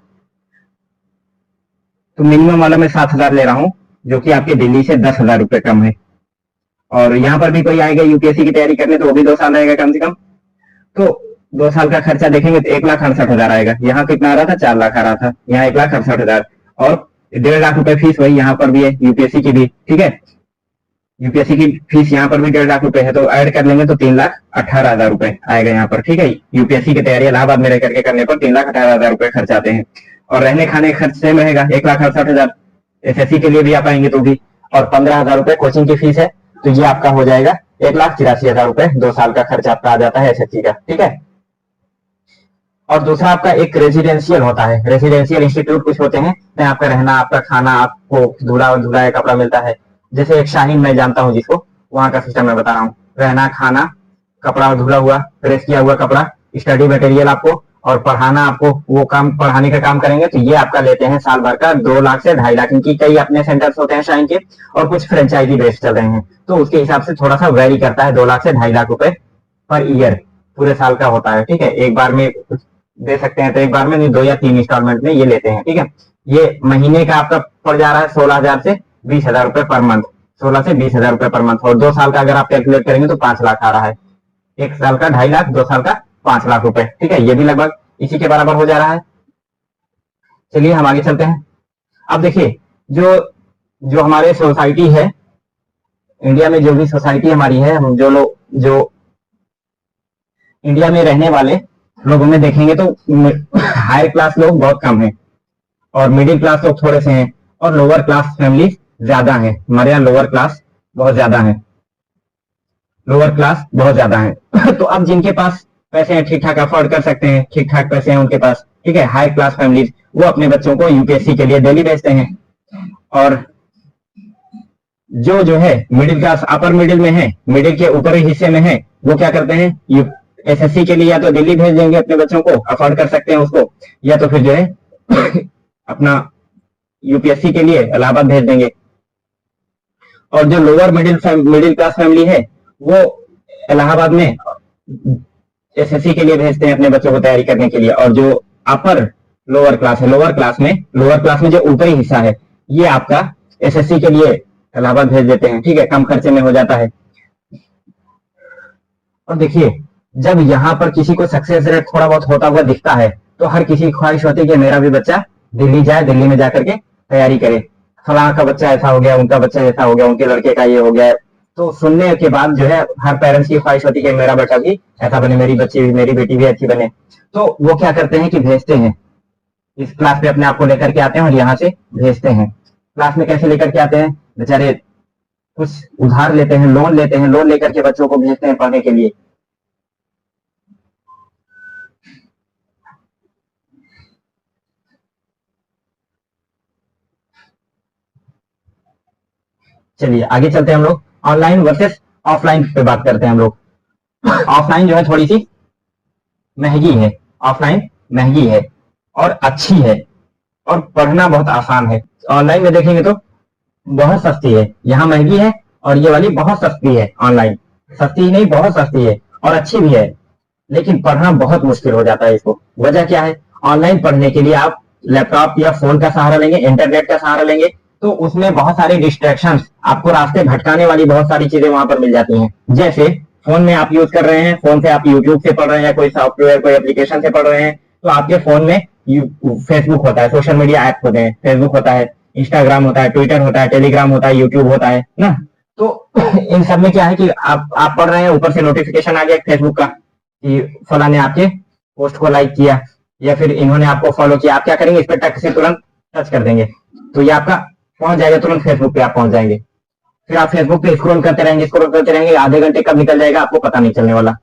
तो मिनिमम वाला मैं 7,000 ले रहा हूँ, जो कि आपके दिल्ली से 10,000 रुपए कम है। और यहाँ पर भी कोई आएगा यूपीएससी की तैयारी करने तो वो भी 2 साल रहेगा कम से कम। तो 2 साल का खर्चा देखेंगे तो 1,68,000 आएगा। यहाँ कितना आ रहा था, 4 लाख आ रहा था, यहाँ 1,68,000, और 1.5 लाख रुपए फीस वही यहाँ पर भी है यूपीएससी की भी, ठीक है। यूपीएससी की फीस यहाँ पर भी 1.5 लाख रुपए है, तो ऐड कर लेंगे तो 3,18,000 रुपए आएगा यहाँ पर। ठीक है, यूपीएससी की तैयारी इलाहाबाद में रह करके करने पर 3,18,000 रुपए खर्च आते हैं। और रहने खाने खर्च सेम रहेगा 1,68,000। एसएससी के लिए भी आप आएंगे तो भी, और 15,000 रुपए कोचिंग की फीस है, तो ये आपका हो जाएगा 1,83,000 रुपए 2 साल का खर्च आपका आ जाता है एसएससी का। ठीक है, और दूसरा आपका एक रेजिडेंशियल होता है, रेजिडेंशियल इंस्टीट्यूट कुछ होते हैं, तो आपका रहना, आपका खाना, आपको धुला धुलाया कपड़ा मिलता है। जैसे एक शाहीन मैं जानता हूँ जिसको, वहां का सिस्टम मैं बता रहा हूँ, रहना, खाना, कपड़ा धुला हुआ, प्रेस किया हुआ कपड़ा, स्टडी मटेरियल आपको, और पढ़ाना आपको, वो काम पढ़ाने का काम करेंगे तो ये आपका लेते हैं साल भर का 2 लाख से 2.5 लाख। इनकी कई अपने सेंटर्स होते हैं शाइन के, और कुछ फ्रेंचाइजी बेस्ड चल रहे हैं, तो उसके हिसाब से थोड़ा सा वेरी करता है, 2 लाख से 2.5 लाख रुपए पर ईयर पूरे साल का होता है। ठीक है, एक बार में दे सकते हैं तो एक बार में नहीं, 2 या 3 इंस्टॉलमेंट में ये लेते हैं। ठीक है, ये महीने का आपका पड़ जा रहा है 16,000 से 20,000 रुपए पर मंथ, 16 से 20,000 रुपए पर मंथ, और 2 साल का अगर आप कैलकुलेट करेंगे तो 5 लाख आ रहा है। एक साल का 2.5 लाख, 2 साल का 5 लाख रुपए। ठीक है, ये भी लगभग इसी के बराबर हो जा रहा है। चलिए हम आगे चलते हैं। अब देखिए, जो जो हमारे सोसाइटी है, इंडिया में जो भी सोसाइटी हमारी है, हम जो लोग, जो इंडिया में रहने वाले लोगों में देखेंगे तो हायर क्लास लोग बहुत कम हैं, और मिडिल क्लास लोग थोड़े से हैं, और लोअर क्लास फैमिली ज्यादा है। हमारे यहाँ लोअर क्लास बहुत ज्यादा है, लोअर क्लास बहुत ज्यादा है। तो अब जिनके पास पैसे हैं, ठीक ठाक अफोर्ड कर सकते हैं, ठीक ठाक पैसे हैं उनके पास, ठीक है, हाई क्लास फैमिलीज, वो अपने बच्चों को यूपीएससी के लिए दिल्ली भेजते हैं। और जो है मिडिल क्लास, अपर मिडिल में है, मिडिल के ऊपरी हिस्से में है, वो क्या करते हैं, एसएससी के लिए या तो दिल्ली भेज देंगे अपने बच्चों को, अफोर्ड कर सकते हैं उसको, या तो फिर जो है अपना यूपीएससी के लिए इलाहाबाद भेज देंगे। और जो लोअर मिडिल क्लास फैमिली है, वो इलाहाबाद में एसएससी के लिए भेजते हैं अपने बच्चों को तैयारी करने के लिए। और जो अपर लोअर क्लास है, लोअर क्लास में जो ऊपरी हिस्सा है, ये आपका एसएससी के लिए इलाहाबाद भेज देते हैं। ठीक है, कम खर्चे में हो जाता है। और देखिए, जब यहाँ पर किसी को सक्सेस रेट थोड़ा बहुत होता हुआ दिखता है, तो हर किसी की ख्वाहिश होती है कि मेरा भी बच्चा दिल्ली जाए, दिल्ली में जाकर के तैयारी करे, फलां का बच्चा ऐसा हो गया, उनका बच्चा ऐसा हो गया, उनके लड़के का ये हो गया। तो सुनने के बाद जो है हर पेरेंट्स की ख्वाहिश होती है कि मेरा बेटा भी ऐसा बने, मेरी बच्ची भी, मेरी बेटी भी अच्छी बने। तो वो क्या करते हैं कि भेजते हैं, इस क्लास में अपने आप को लेकर के आते हैं और यहाँ से भेजते हैं। क्लास में कैसे लेकर के आते हैं, बेचारे कुछ उधार लेते हैं, लोन लेते हैं, लोन लेकर के बच्चों को भेजते हैं पढ़ने के लिए। चलिए आगे चलते हैं हम लोग, ऑनलाइन वर्सेस ऑफलाइन पे बात करते हैं हम लोग। ऑफलाइन जो है थोड़ी सी महंगी है, ऑफलाइन महंगी है और अच्छी है, और पढ़ना बहुत आसान है। ऑनलाइन में देखेंगे तो बहुत सस्ती है, यहाँ महंगी है और ये वाली बहुत सस्ती है। ऑनलाइन सस्ती नहीं, बहुत सस्ती है और अच्छी भी है, लेकिन पढ़ना बहुत मुश्किल हो जाता है इसको। वजह क्या है, ऑनलाइन पढ़ने के लिए आप लैपटॉप या फोन का सहारा लेंगे, इंटरनेट का सहारा लेंगे, तो उसमें बहुत सारे डिस्ट्रैक्शंस, आपको रास्ते भटकाने वाली बहुत सारी चीजें वहां पर मिल जाती हैं। जैसे फोन में आप यूज कर रहे हैं, फोन से आप यूट्यूब से पढ़ रहे हैं, कोई सॉफ्टवेयर, कोई एप्लीकेशन से पढ़ रहे हैं, तो आपके फोन में फेसबुक होता है, सोशल मीडिया ऐप होते हैं, फेसबुक होता है, इंस्टाग्राम होता है, ट्विटर होता है, टेलीग्राम होता है, यूट्यूब होता है ना। तो इन सब में क्या है कि आप पढ़ रहे हैं, ऊपर से नोटिफिकेशन आ गया फेसबुक का कि फला ने आपके पोस्ट को लाइक किया या फिर इन्होंने आपको फॉलो किया। आप क्या करेंगे, इस पर टक से तुरंत टच कर देंगे, तो ये आपका पहुंच जाएगा, तुरंत फेसबुक पे आप पहुंच जाएंगे। फिर आप फेसबुक पे स्क्रॉल करते रहेंगे, आधे घंटे कब निकल जाएगा आपको पता नहीं चलने वाला।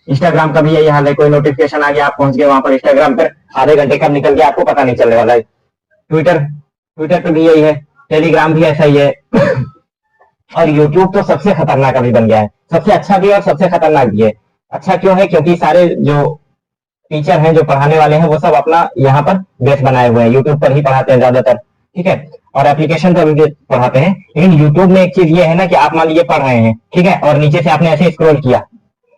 इंस्टाग्राम का भी यही हाल है, कोई नोटिफिकेशन आ गया, आप पहुंच गए वहां पर इंस्टाग्राम पर, आधे घंटे कब निकल गया आपको पता नहीं चलने वाला है। ट्विटर पे भी यही है, टेलीग्राम भी ऐसा ही है। और यूट्यूब तो सबसे खतरनाक अभी बन गया है, सबसे अच्छा भी और सबसे खतरनाक भी है। अच्छा क्यों है, क्योंकि सारे जो टीचर हैं, जो पढ़ाने वाले हैं, वो सब अपना यहाँ पर बेस बनाए हुए हैं, यूट्यूब पर ही पढ़ाते हैं ज्यादातर। ठीक है, और एप्लीकेशन पर भी पढ़ाते हैं, लेकिन यूट्यूब में एक चीज ये है ना कि आप मान लीजिए पढ़ रहे हैं, ठीक है, और नीचे से आपने ऐसे स्क्रॉल किया,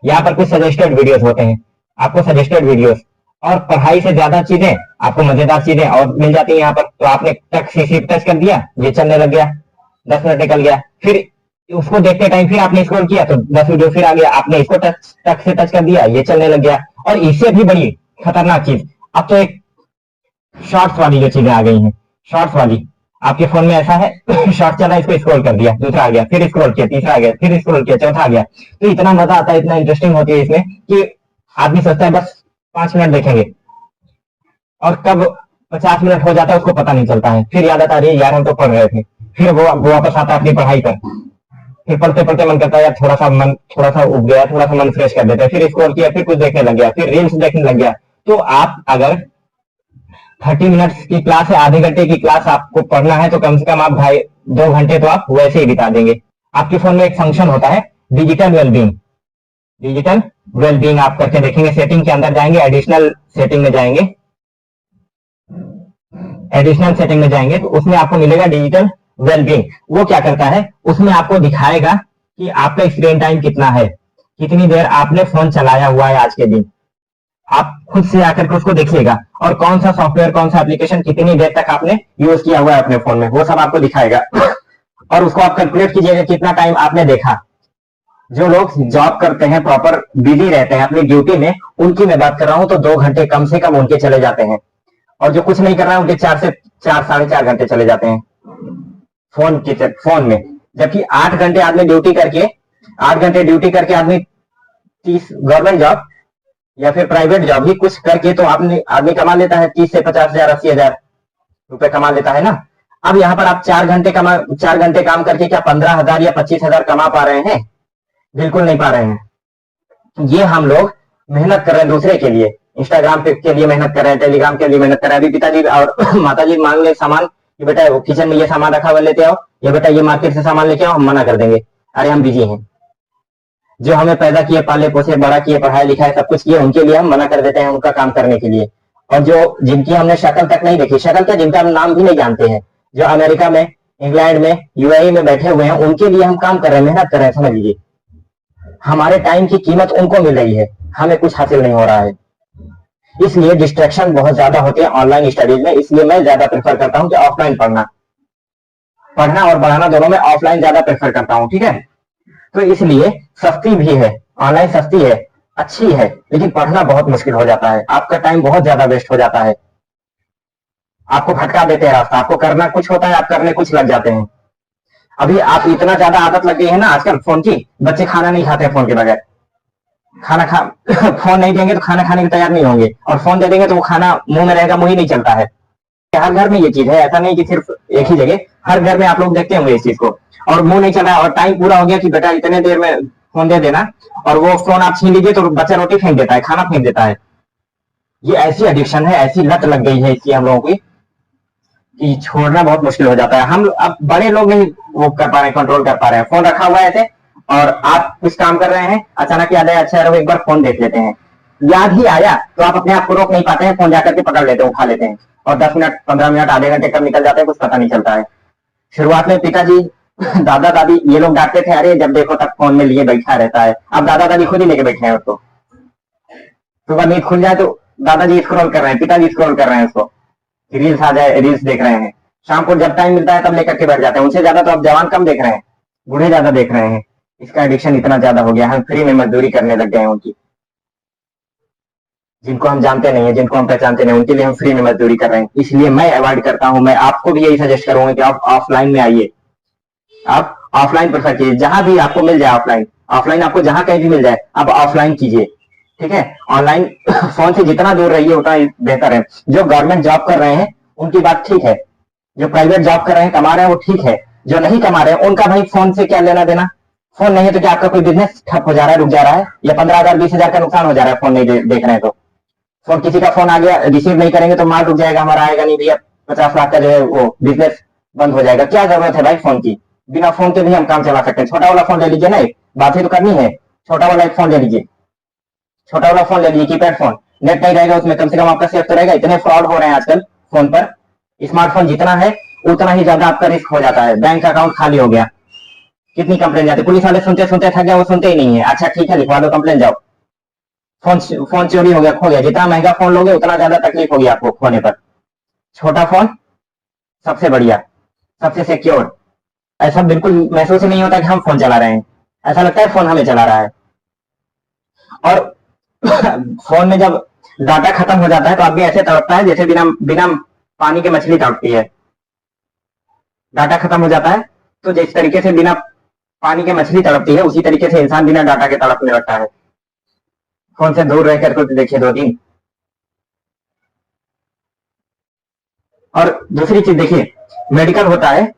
यहाँ पर कुछ सजेस्टेड वीडियोस होते हैं, आपको सजेस्टेड वीडियोस और पढ़ाई से ज्यादा चीजें, आपको मजेदार चीजें और मिल जाती है यहाँ पर। तो आपने टच कर दिया, ये चलने लग गया, 10 मिनट निकल गया, फिर उसको देखते टाइम फिर आपने स्क्रॉल किया तो 10 वीडियो फिर आ गया, आपने इसको टच से टच कर दिया, ये चलने लग गया। और इससे भी बड़ी खतरनाक चीज, अब तो एक शॉर्ट्स वाली जो चीजें आ गई हैं, शॉर्ट्स वाली, आपके फोन में ऐसा है शॉर्ट चला, इसको स्क्रॉल कर दिया, दूसरा आ गया, फिर स्क्रॉल किया, तीसरा आ गया, फिर स्क्रॉल किया, चौथा आ गया। तो इतना मजा आता है, इतना इंटरेस्टिंग होती है इसमें कि आदमी सोचता है बस 5 मिनट देखेंगे, और कब 50 मिनट हो जाता है उसको पता नहीं चलता है। फिर याद आता है, अरे यार हम तो पढ़ रहे थे। फिर वो वापस आता है अपनी पढ़ाई पर। फिर पढ़ते पढ़ते मन करता है यार थोड़ा सा उब गया, थोड़ा सा मन फ्रेश कर देते हैं, फिर स्क्रॉल किया, फिर कुछ देखने लग गया, फिर रील्स देखने लग गया। तो आप अगर 30 मिनट्स की क्लास है, आधे घंटे की क्लास आपको पढ़ना है, तो कम से कम आप 2 घंटे तो आप वैसे ही बिता देंगे। आपके फोन में एक फंक्शन होता है डिजिटल वेलबींग। डिजिटल वेलबींग आप करके देखेंगे, सेटिंग के अंदर जाएंगे, एडिशनल सेटिंग में जाएंगे, एडिशनल सेटिंग में जाएंगे तो उसमें आपको मिलेगा डिजिटल वेलबींग। वो क्या करता है, उसमें आपको दिखाएगा कि आपका स्क्रीन टाइम कितना है, कितनी देर आपने फोन चलाया हुआ है आज के दिन। आप खुद से आकर के उसको देखिएगा, और कौन सा सॉफ्टवेयर, कौन सा एप्लीकेशन कितनी देर तक आपने यूज किया हुआ है अपने फोन में, वो सब आपको दिखाएगा। और उसको आप कैलकुलेट कीजिएगा कितना टाइम आपने देखा। जो लोग जॉब करते हैं, प्रॉपर बिजी रहते हैं अपनी ड्यूटी में, उनकी मैं बात कर रहा हूं, तो 2 घंटे कम से कम उनके चले जाते हैं। और जो कुछ नहीं कर रहा है उनके 4 से 4.5 घंटे चले जाते हैं फोन में। जबकि 8 घंटे आदमी ड्यूटी करके, 8 घंटे ड्यूटी करके आदमी 30 गवर्नमेंट जॉब या फिर प्राइवेट जॉब ही कुछ करके तो आदमी कमा लेता है 30 से 50,000 80,000 रुपए कमा लेता है ना। अब यहाँ पर आप 4 घंटे काम करके क्या 15,000 या 25,000 कमा पा रहे हैं? बिल्कुल नहीं पा रहे हैं। ये हम लोग मेहनत कर रहे हैं दूसरे के लिए, इंस्टाग्राम पे के लिए मेहनत कर रहे हैं, टेलीग्राम के लिए मेहनत कर रहे हैं। अभी पिताजी और माताजी मांग ले सामान कि बेटा किचन में ये सामान रखा हुआ लेते आओ, या बेटा ये मार्केट से सामान लेके आओ, हम मना कर देंगे, अरे हम बिजी हैं। जो हमें पैदा किए, पाले पोसे, बड़ा किए, पढ़ाई लिखाई सब कुछ किए, उनके लिए हम मना कर देते हैं उनका काम करने के लिए। और जो जिनकी हमने शक्ल तक नहीं देखी, शक्ल क्या, जिनका हम नाम भी नहीं जानते हैं, जो अमेरिका में, इंग्लैंड में, यूएई में बैठे हुए हैं, उनके लिए हम काम कर रहे हैं, मेहनत कर रहे हैं। समझ लीजिए हमारे टाइम की कीमत उनको मिल रही है, हमें कुछ हासिल नहीं हो रहा है। इसलिए डिस्ट्रैक्शन बहुत ज्यादा होते हैं ऑनलाइन स्टडीज में। इसलिए मैं ज्यादा प्रेफर करता हूं कि ऑफलाइन पढ़ना और पढ़ाना दोनों में ऑफलाइन ज्यादा प्रेफर करता हूं। ठीक है, तो इसलिए सस्ती भी है, ऑनलाइन सस्ती है, अच्छी है, लेकिन पढ़ना बहुत मुश्किल हो जाता है, आपका टाइम बहुत ज्यादा वेस्ट हो जाता है। आपको भटका देते हैं रास्ता, आपको करना कुछ होता है, आप करने कुछ लग जाते हैं। अभी आप इतना ज्यादा आदत लग गई है ना आजकल फोन की, बच्चे खाना नहीं खाते फोन के बगैर। फोन नहीं देंगे तो खाना खाने को तैयार नहीं होंगे, और फोन दे देंगे तो वो खाना मुंह में रहेगा, मुंह ही नहीं चलता है। हर घर में ये चीज है, ऐसा नहीं कि सिर्फ एक ही जगह, हर घर में आप लोग देखते होंगे इस चीज को। और मुंह नहीं चल रहा है, और टाइम पूरा हो गया कि बेटा इतने देर में फोन दे देना, और वो फोन आप छीन लीजिए तो बच्चा रोटी फेंक देता है, खाना फेंक देता है। ये ऐसी एडिक्शन है, ऐसी लत लग गई है इसकी हम लोगों की, कि छोड़ना बहुत मुश्किल हो जाता है। हम अब बड़े लोग नहीं वो कर पा रहे हैं, कंट्रोल कर पा रहे हैं। फोन रखा हुआ है ऐसे, और आप कुछ काम कर रहे हैं, अचानक याद आया, अच्छा एक बार फोन देख लेते हैं। याद ही आया तो आप अपने आप को रोक नहीं पाते हैं, फोन जाकर के पकड़ लेते हैं, उठा लेते हैं, और 10 मिनट 15 मिनट आधे घंटे कब निकल जाते हैं कुछ पता नहीं चलता है। शुरुआत में पिताजी दादा दादी ये लोग डांटते थे, अरे जब देखो तब फोन में लिए बैठा रहता है। अब दादा दादी खुद ही लेके बैठे हैं उसको। सुबह नींद खुल जाए तो दादाजी स्क्रॉल कर रहे हैं, पिताजी स्क्रॉल कर रहे हैं उसको, रील्स आ जाए रील्स देख रहे हैं। शाम को जब टाइम मिलता है तब लेकर के बैठ जाते हैं। उनसे ज्यादा तो अब जवान कम देख रहे हैं, बूढ़े ज्यादा देख रहे हैं। इसका एडिक्शन इतना ज्यादा हो गया, हम फ्री में मजदूरी करने लग गए हैं उनकी। जिनको हम जानते नहीं है, जिनको हम पहचानते नहीं, उनके लिए हम फ्री में मजदूरी कर रहे हैं। इसलिए मैं अवॉइड करता हूं। मैं आपको भी यही सजेस्ट करूंगा कि आप ऑफलाइन में आइए, आप ऑफलाइन प्रेफर कीजिए, जहां भी आपको मिल जाए ऑफलाइन। ऑफलाइन आपको जहां कहीं भी मिल जाए आप ऑफलाइन कीजिए, ठीक है। ऑनलाइन फोन से जितना दूर रहिए उतना बेहतर है। जो गवर्नमेंट जॉब कर रहे हैं उनकी बात ठीक है, जो प्राइवेट जॉब कर रहे हैं कमा रहे हैं वो ठीक है, जो नहीं कमा रहे हैं उनका भाई फोन से क्या लेना देना। फोन नहीं है तो क्या आपका कोई बिजनेस ठप हो जा रहा है, रुक जा रहा है, या 15,000 20,000 का नुकसान हो जा रहा है फोन नहीं देख रहे हैं तो। फोन किसी का फोन आ गया रिसीव नहीं करेंगे तो माल रुक जाएगा, हमारा आएगा नहीं भैया, 50 लाख का जो है वो बिजनेस बंद हो जाएगा। क्या जरूरत है भाई फोन की, बिना फोन के भी हम काम चला सकते हैं। छोटा वाला फोन ले लीजिए ना, एक बात ही तो करनी है, छोटा वाला एक फोन ले लीजिए, छोटा वाला फोन ले लीजिए, कीपैड फोन। नेट नहीं रहेगा उसमें, कम से कम आपका सेफ तो रहेगा। इतने फ्रॉड हो रहे हैं आजकल फोन पर, स्मार्टफोन जितना है उतना ही ज्यादा आपका रिस्क हो जाता है। बैंक अकाउंट खाली हो गया, कितनी कंप्लेन जाती है, पुलिस वाले सुनते सुनते थक गया, वो सुनते ही नहीं है। अच्छा ठीक है लिखवा दो कंप्लेन, जाओ। फोन चोरी हो गया, खो गया। जितना महंगा फोन लोगे उतना ज्यादा तकलीफ होगी आपको खोने पर। छोटा फोन सबसे बढ़िया, सबसे सिक्योर। ऐसा बिल्कुल महसूस ही नहीं होता कि हम फोन चला रहे हैं, ऐसा लगता है फोन हमें चला रहा है। और फोन में जब डाटा खत्म हो जाता है तो आप भी ऐसे तड़पता है जैसे बिना बिना पानी के मछली तड़पती है। डाटा खत्म हो जाता है। तो जिस तरीके से बिना पानी के मछली तड़पती है, उसी तरीके से इंसान बिना डाटा के तड़पने लगता है। फोन से दूर रह करके देखिए 2 दिन। और दूसरी चीज देखिए, मेडिकल होता है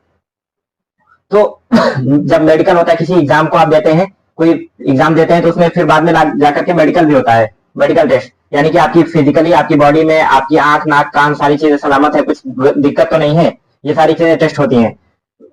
तो जब मेडिकल होता है, किसी एग्जाम को आप देते हैं, कोई एग्जाम देते हैं, तो उसमें फिर बाद में जाकर के मेडिकल भी होता है, मेडिकल टेस्ट, यानी कि आपकी फिजिकली आपकी बॉडी में आपकी आंख नाक कान सारी चीजें सलामत है, कुछ दिक्कत तो नहीं है, ये सारी चीजें टेस्ट होती हैं।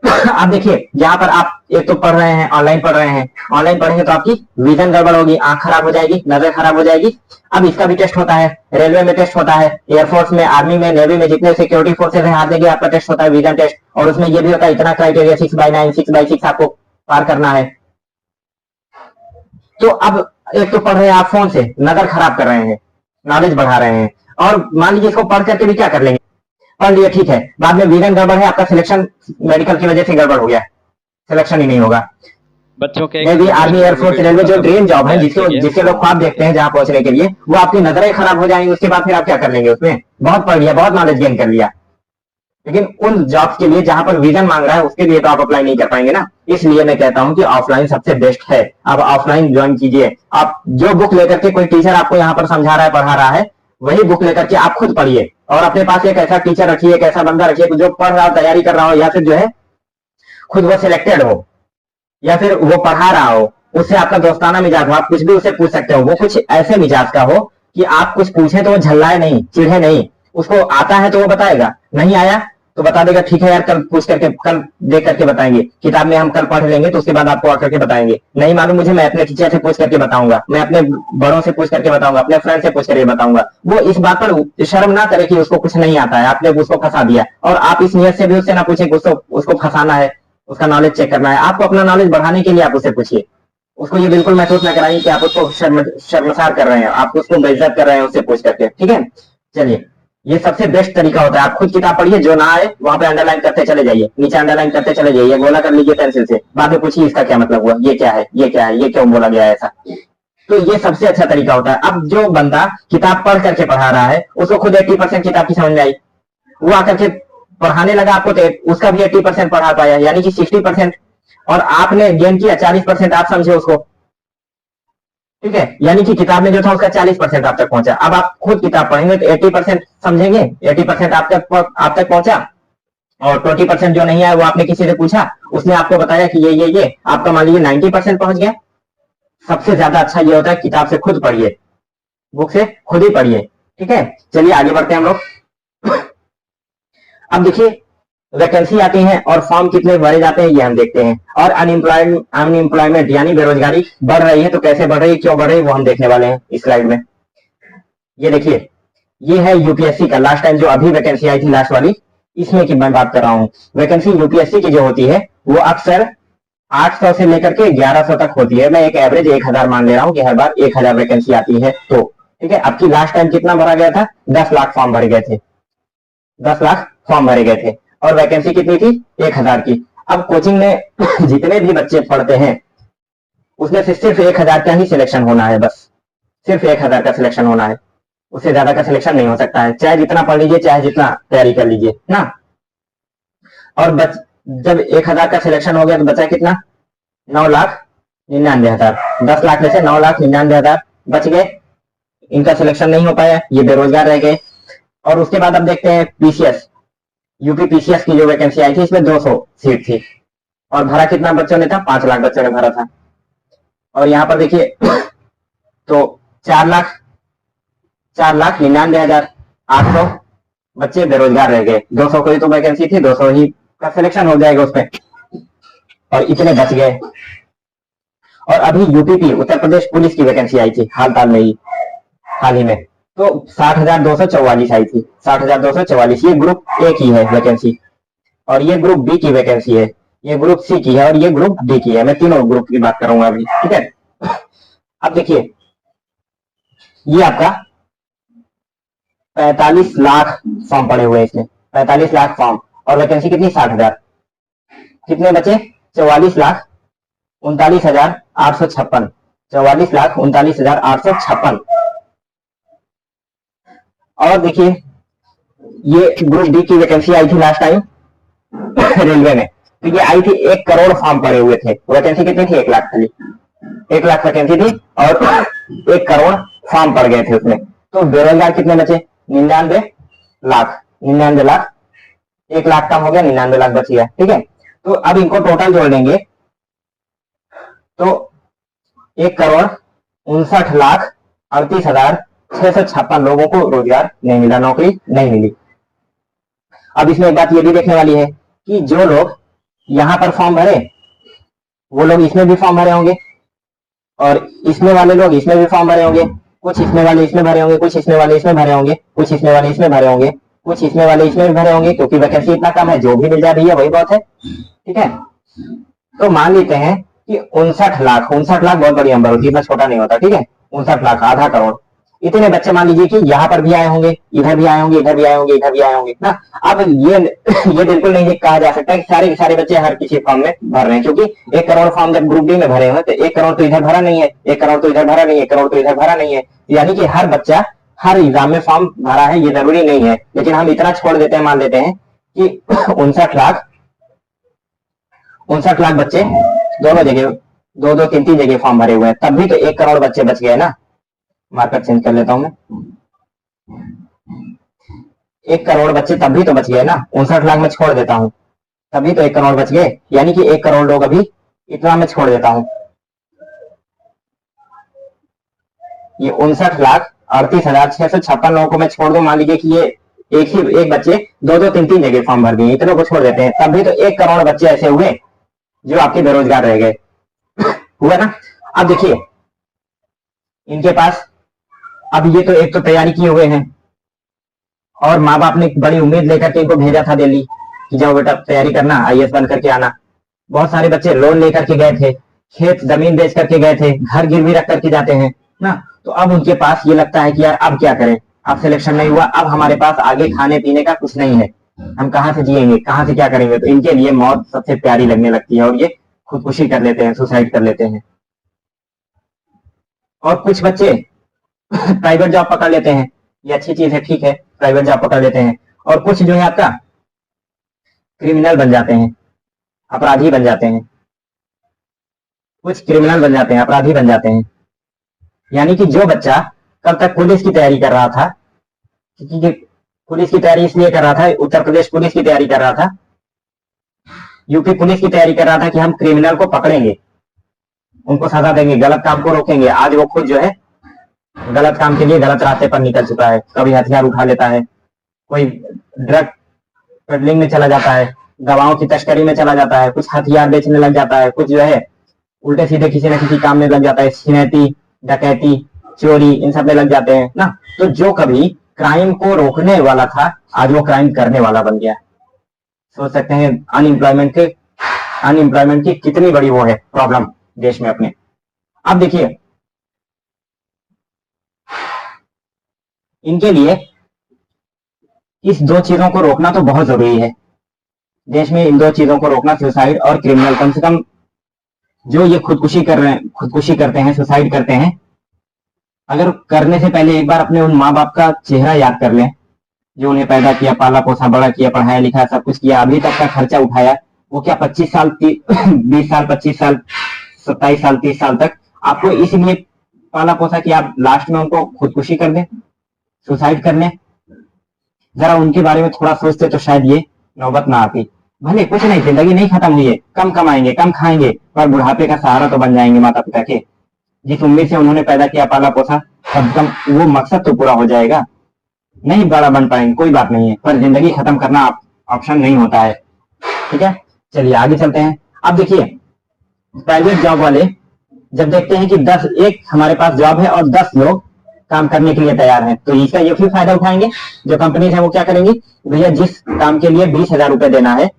आप देखिए यहाँ पर आप एक तो पढ़ रहे हैं, ऑनलाइन पढ़ रहे हैं, ऑनलाइन पढ़ेंगे तो आपकी विजन गड़बड़ होगी, आंख खराब हो जाएगी, नजर खराब हो जाएगी। अब इसका भी टेस्ट होता है, रेलवे में टेस्ट होता है, एयरफोर्स में, आर्मी में, नेवी में, जितने सिक्योरिटी फोर्सेज हैं, हर जगह आपका टेस्ट होता है, विजन टेस्ट। और उसमें ये भी होता है, इतना क्राइटेरिया 6/9 6/6 आपको पार करना है। तो अब एक तो पढ़ रहे हैं आप फोन से, नजर खराब कर रहे हैं, नॉलेज बढ़ा रहे हैं, और मान लीजिए इसको पढ़ करके भी क्या कर लेंगे, पढ़ लिए ठीक है, बाद में विजन गड़बड़ है, आपका सिलेक्शन मेडिकल की वजह से गड़बड़ हो गया, सिलेक्शन ही नहीं होगा। बच्चों के भी आर्मी एयरफोर्स रेलवे जो ड्रीम जॉब है, जिसके लोग ख्वाब देखते हैं जहां पहुंचने के लिए, वो आपकी नजरें खराब हो जाएंगी, उसके बाद फिर आप क्या कर लेंगे, उसमें बहुत पढ़ लिया, बहुत नॉलेज गेन कर लिया, लेकिन उन जॉब्स के लिए जहां पर विजन मांग रहा है, उसके लिए तो आप अप्लाई नहीं कर पाएंगे ना। इसलिए मैं कहता हूं कि ऑफलाइन सबसे बेस्ट है। आप ऑफलाइन ज्वाइन कीजिए, आप जो बुक लेकर के, कोई टीचर आपको यहाँ पर समझा रहा है, पढ़ा रहा है, वही बुक लेकर के आप खुद पढ़िए, और अपने पास एक ऐसा टीचर रखिए, एक ऐसा बंदा रखिए जो पढ़ रहा हो, तैयारी कर रहा हो, या फिर जो है खुद वो सिलेक्टेड हो, या फिर वो पढ़ा रहा हो, उससे आपका दोस्ताना मिजाज हो, आप कुछ भी उससे पूछ सकते हो, वो कुछ ऐसे मिजाज का हो कि आप कुछ पूछे तो वो झल्लाए नहीं, चिढ़े नहीं, उसको आता है तो वो बताएगा, नहीं आया तो बता देगा, ठीक है यार कल पूछ करके, कल देख करके बताएंगे, किताब में हम कल पढ़ लेंगे, तो उसके बाद आपको आकर के बताएंगे, नहीं मालूम मुझे, मैं अपने टीचर से पूछ करके बताऊंगा, मैं अपने बड़ों से पूछ करके बताऊंगा, अपने फ्रेंड से पूछ करके बताऊंगा। वो इस बात पर शर्म ना करे कि उसको कुछ नहीं आता है, आपने उसको फंसा दिया, और आप इस नियत से भी उससे ना पूछे कि उसको फंसाना है, उसका नॉलेज चेक करना है। आपको अपना नॉलेज बढ़ाने के लिए आप उससे पूछिए, उसको ये बिल्कुल महसूस ना कराइए कि आप उसको शर्मसार कर रहे हैं, आप उसको बेइज्जत कर रहे हैं उससे पूछ करके, ठीक है। चलिए, ये सबसे बेस्ट तरीका होता है, आप खुद किताब पढ़िए, जो ना आए वहां पे अंडरलाइन करते चले जाइए, नीचे अंडरलाइन करते चले जाइए, गोला कर लीजिए पेंसिल से, बाद में पूछिए इसका क्या मतलब हुआ, ये क्या है, ये क्या है, ये क्यों बोला गया ऐसा। तो ये सबसे अच्छा तरीका होता है। अब जो बंदा किताब पढ़ करके पढ़ा रहा है, उसको खुद 80% किताब की समझ में आई, वो आकर के पढ़ाने लगा आपको, तो उसका भी 80% पढ़ा पाया, यानी कि 60%, और आपने गेन किया 40%, आप समझे उसको, ठीक है, यानी कि किताब में जो था उसका 40% आप तक पहुंचा। अब आप खुद किताब पढ़ेंगे तो 80% समझेंगे, 80% आप तक पहुंचा, और 20% जो नहीं आया वो आपने किसी से पूछा, उसने आपको बताया कि ये आपका मान लीजिए 90% पहुंच गया। सबसे ज्यादा अच्छा ये होता है किताब से खुद पढ़िए, बुक से खुद ही पढ़िए, ठीक है। चलिए आगे बढ़ते हैं हम लोग। अब देखिए, वैकेंसी आती है और फॉर्म कितने भरे जाते हैं ये हम देखते हैं, और अनएम्प्लॉयमेंट यानी बेरोजगारी बढ़ रही है, तो कैसे बढ़ रही है, क्यों बढ़ रही है, वो हम देखने वाले हैं इस स्लाइड में। ये देखिए, ये है यूपीएससी का लास्ट टाइम जो अभी वैकेंसी आई थी लास्ट वाली, इसमें की मैं बात कर रहा हूँ। वैकेंसी यूपीएससी की जो होती है वो अक्सर 800 से लेकर के 1100 तक होती है। मैं एक एवरेज 1000 मान ले रहा हूँ कि हर बार 1000 वैकेंसी आती है, तो ठीक है। अब की लास्ट टाइम कितना भरा गया था, 10 लाख फॉर्म भरे गए थे, 10 लाख फॉर्म भरे गए थे, और वैकेंसी कितनी थी, 1000 की। अब कोचिंग में जितने भी बच्चे पढ़ते हैं उसमें से सिर्फ 1000 का ही सिलेक्शन होना है, बस सिर्फ 1000 का सिलेक्शन होना है, उससे ज्यादा का सिलेक्शन नहीं हो सकता है, चाहे जितना पढ़ लीजिए, चाहे जितना तैयारी कर लीजिए ना। और जब 1000 का सिलेक्शन हो गया तो बचा कितना, 9,99,000, 10 लाख में से 9,99,000 बच गए, इनका सिलेक्शन नहीं हो पाया, ये बेरोजगार रह गए। और उसके बाद अब देखते हैं पीसीएस, यूपी पीसीएस की जो वैकेंसी आई थी इसमें 200 सीट थी, और भरा कितना बच्चों ने था, 5 लाख बच्चों ने भरा था। और यहाँ पर देखिए तो 4,99,800 बच्चे बेरोजगार रह गए, 200 की तो वैकेंसी थी, 200 ही का सिलेक्शन हो जाएगा उसमें, और इतने बच गए। और अभी यूपीपी उत्तर प्रदेश पुलिस की वैकेंसी आई थी हाल ही में, तो 60,244 आई थी, 60,244। ये ग्रुप ए की है वैकेंसी, और ये ग्रुप बी की वैकेंसी है, ये ग्रुप सी की है, और ये ग्रुप डी की है। मैं तीनों ग्रुप की बात करूंगा अभी, ठीक है। अब देखिए, ये आपका 45 लाख फॉर्म पड़े हुए हैं इसमें, 45 लाख फॉर्म, और वैकेंसी कितनी, 60,000। कितने बचे, 44,39,856, 44,39,856। और देखिए, ये ग्रुप डी की वैकेंसी आई थी लास्ट टाइम रेलवे में, तो ये आई थी 1 करोड़ फॉर्म पड़े हुए थे। वैकेंसी कितनी थी? 1 लाख खाली, 1 लाख वैकेंसी थी और 1 करोड़ फॉर्म पड़ गए थे उसमें। तो बेरोजगार कितने बचे? 99 लाख। 99 लाख, 1 लाख कम हो गया, 99 लाख बच गया। ठीक है, तो अब इनको टोटल जोड़ लेंगे तो 1,59,38,656 लोगों को रोजगार नहीं मिला, नौकरी नहीं मिली। अब इसमें एक बात ये भी देखने वाली है कि जो लोग यहां पर फॉर्म भरे वो लोग इसमें भी फॉर्म भरे होंगे, और इसमें वाले लोग इसमें भी फॉर्म भरे होंगे, कुछ इसमें वाले इसमें भरे होंगे, कुछ इसमें वाले इसमें भरे होंगे, कुछ इसमें वाले इसमें भरे होंगे, कुछ इसमें वाले इसमें भी भरे होंगे, क्योंकि वैकेंसी इतना कम है, जो भी मिल जा रही है वही बहुत है। ठीक है, तो मान लेते हैं कि 59 लाख, 59 लाख बहुत बड़ी नंबर होती है, इतना छोटा नहीं होता। ठीक है, 59 लाख, आधा करोड़, इतने बच्चे मान लीजिए कि यहाँ पर भी आए होंगे, इधर भी आए होंगे, इधर भी आए होंगे, इधर भी आए होंगे ना। अब ये बिल्कुल नहीं कहा जा सकता कि सारे के सारे बच्चे हर किसी फॉर्म में भर रहे हैं, क्योंकि 1 करोड़ फॉर्म जब ग्रुप डी में भरे हुए तो 1 करोड़ तो इधर भरा नहीं है, 1 करोड़ तो इधर भरा नहीं है, 1 करोड़ तो इधर भरा नहीं है। यानी कि हर बच्चा हर एग्जाम में फॉर्म भरा है, ये जरूरी नहीं है, लेकिन हम इतना छोड़ देते हैं, मान लेते हैं कि 59 लाख बच्चे दोनों जगह, दो तीन तीन जगह फॉर्म भरे हुए हैं, तब भी तो 1 करोड़ बच्चे बच गए ना। मार्कर चेंज कर लेता हूं मैं, 1 करोड़ बच्चे तब भी तो बच गए ना, 59 लाख में छोड़ देता हूं तभी तो 1 करोड़ बच गए, यानी कि 1 करोड़ लोग अभी इतना में छोड़ देता हूं। ये 59,38,656 लोगों को मैं छोड़ दूं, मान लीजिए कि ये एक बच्चे दो तीन तीन जगह फॉर्म भर दिए, इतने को छोड़ देते हैं, तब भी तो 1 करोड़ बच्चे ऐसे हुए जो आपके बेरोजगार रह गए। हुआ ना। अब देखिए इनके पास, अब ये तो एक तो तैयारी किए हुए हैं, और माँ बाप ने बड़ी उम्मीद लेकर के इनको भेजा था दिल्ली कि जाओ बेटा तैयारी करना, आईएएस बन करके आना। बहुत सारे बच्चे लोन लेकर के गए थे, खेत जमीन बेच करके गए थे, घर गिरवी रख करके जाते हैं ना। तो अब उनके पास ये लगता है कि यार अब क्या करें, अब सिलेक्शन नहीं हुआ, अब हमारे पास आगे खाने पीने का कुछ नहीं है, हम कहाँ से जिएंगे, कहाँ से क्या करेंगे। तो इनके लिए मौत सबसे प्यारी लगने लगती है और ये खुदकुशी कर लेते हैं, सुसाइड कर लेते हैं। और कुछ बच्चे प्राइवेट जॉब पकड़ लेते हैं, ये अच्छी चीज है, ठीक है, प्राइवेट जॉब पकड़ लेते हैं। और कुछ जो है आपका क्रिमिनल बन जाते हैं, अपराधी बन जाते हैं, कुछ क्रिमिनल बन जाते हैं, अपराधी बन जाते हैं। यानी कि जो बच्चा कल तक पुलिस की तैयारी कर रहा था, क्योंकि पुलिस की तैयारी इसलिए कर रहा था, उत्तर प्रदेश पुलिस की तैयारी कर रहा था, यूपी पुलिस की तैयारी कर रहा था कि हम क्रिमिनल को पकड़ेंगे, उनको सजा देंगे, गलत काम को रोकेंगे। आज वो खुद जो है गलत काम के लिए गलत रास्ते पर निकल चुका है, कभी हथियार उठा लेता है, कोई ड्रग पेडलिंग में चला जाता है, दवाओं की तस्करी में चला जाता है, कुछ हथियार बेचने लग जाता है, कुछ जो है उल्टे सीधे किसी न किसी काम में लग जाता है, छिनैती, डकैती, चोरी, इन सब में लग जाते हैं ना। तो जो कभी क्राइम को रोकने वाला था आज वो क्राइम करने वाला बन गया। सोच सकते हैं अनएम्प्लॉयमेंट की कितनी बड़ी वो है प्रॉब्लम देश में अपने। अब देखिए इनके लिए इस दो चीजों को रोकना तो बहुत जरूरी है देश में, इन दो चीजों को रोकना, सुसाइड और क्रिमिनल। कम से कम जो ये खुदकुशी करते हैं, सुसाइड करते हैं, अगर करने से पहले एक बार अपने उन माँ बाप का चेहरा याद कर लें जो उन्हें पैदा किया, पाला पोसा, बड़ा किया, पढ़ाया लिखाया, सब कुछ किया, अभी तक का खर्चा उठाया, वो क्या 25 साल 20 साल 25 साल 27 साल 30 साल तक आपको इसलिए पाला पोसा कि आप लास्ट में उनको खुदकुशी कर दें, सुसाइड कर लें। जरा उनके बारे में थोड़ा सोचते तो शायद ये नौबत ना आती। भले कुछ नहीं, जिंदगी नहीं खत्म हुई है, कम कमाएंगे, कम खाएंगे, पर बुढ़ापे का सहारा तो बन जाएंगे माता पिता के। जिस उम्मीद से उन्होंने पैदा किया, पाला पोसा, कम कम वो मकसद तो पूरा हो जाएगा। नहीं बड़ा बन पाएंगे कोई बात नहीं है, पर जिंदगी खत्म करना ऑप्शन नहीं होता है। ठीक है, चलिए आगे चलते हैं। अब देखिए प्राइवेट जॉब वाले जब देखते हैं कि 10 एक हमारे पास जॉब है और 10 लोग काम करने के लिए तैयार हैं, तो इसका ये फिर फायदा उठाएंगे। जो कंपनीज है वो क्या करेंगी, भैया जिस काम के लिए 20,000 रुपए देना है,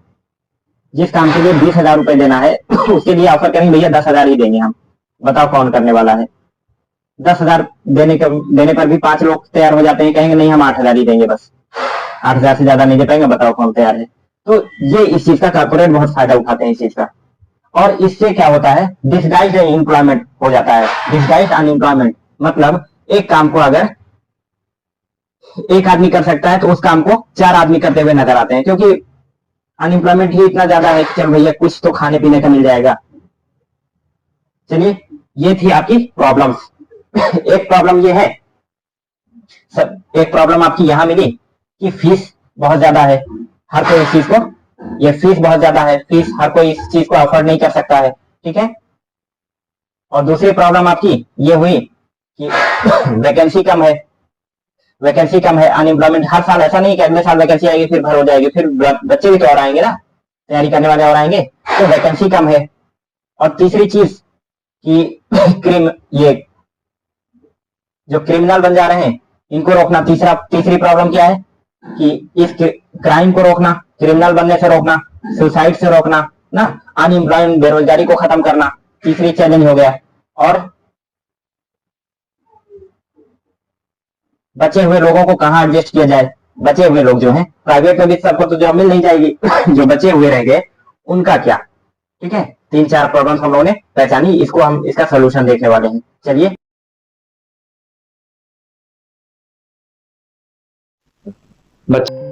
जिस काम के लिए 20,000 रुपए देना है उसके लिए ऑफर करेंगे, भैया 10,000 ही देंगे हम। बताओ कौन करने वाला है। 10,000 देने पर भी 5 लोग तैयार हो जाते हैं, कहेंगे नहीं हम 8,000 ही देंगे, बस 8,000 से ज्यादा नहीं दे पाएंगे, बताओ कौन तैयार है। तो ये इस चीज का कॉर्पोरेट बहुत फायदा उठाते हैं इस चीज का। और इससे क्या होता है, डिस्गाइज्ड एम्प्लॉयमेंट हो जाता है। डिस्गाइज्ड अनएम्प्लॉयमेंट मतलब एक काम को अगर एक आदमी कर सकता है तो उस काम को 4 आदमी करते हुए नजर आते हैं, क्योंकि अनएम्प्लॉयमेंट ही इतना ज्यादा है कि चल भैया कुछ तो खाने पीने का मिल जाएगा। चलिए, ये थी आपकी प्रॉब्लम्स। एक प्रॉब्लम ये है सब, एक प्रॉब्लम आपकी यहां मिली कि फीस बहुत ज्यादा है, हर कोई इस चीज को, ये फीस बहुत ज्यादा है, फीस हर कोई इस चीज को अफोर्ड नहीं कर सकता है, ठीक है। और दूसरी प्रॉब्लम आपकी ये हुई कि वैकेंसी कम है, वैकेंसी कम है, अनएम्प्लॉयमेंट हर साल, ऐसा नहीं कि अगले साल वैकेंसी आएगी फिर भर हो जाएगी, फिर बच्चे भी तो और आएंगे ना, तैयारी करने वाले और आएंगे, तो वैकेंसी कम है। और तीसरी चीज कि ये जो क्रिमिनल बन जा रहे हैं इनको रोकना, तीसरी प्रॉब्लम क्या है कि इस क्राइम को रोकना, क्रिमिनल बनने से रोकना, सुसाइड से रोकना ना, अनएम्प्लॉयमेंट बेरोजगारी को खत्म करना, तीसरी चैलेंज हो गया। और बचे हुए लोगों को कहां एडजस्ट किया जाए, बचे हुए लोग जो हैं प्राइवेट में भी सबको तो जॉब मिल नहीं जाएगी जो बचे हुए रह गए उनका क्या, ठीक है। 3-4 प्रॉब्लम्स हम लोगों ने पहचानी, इसको हम इसका सोल्यूशन देखने वाले हैं। चलिए, बच्चे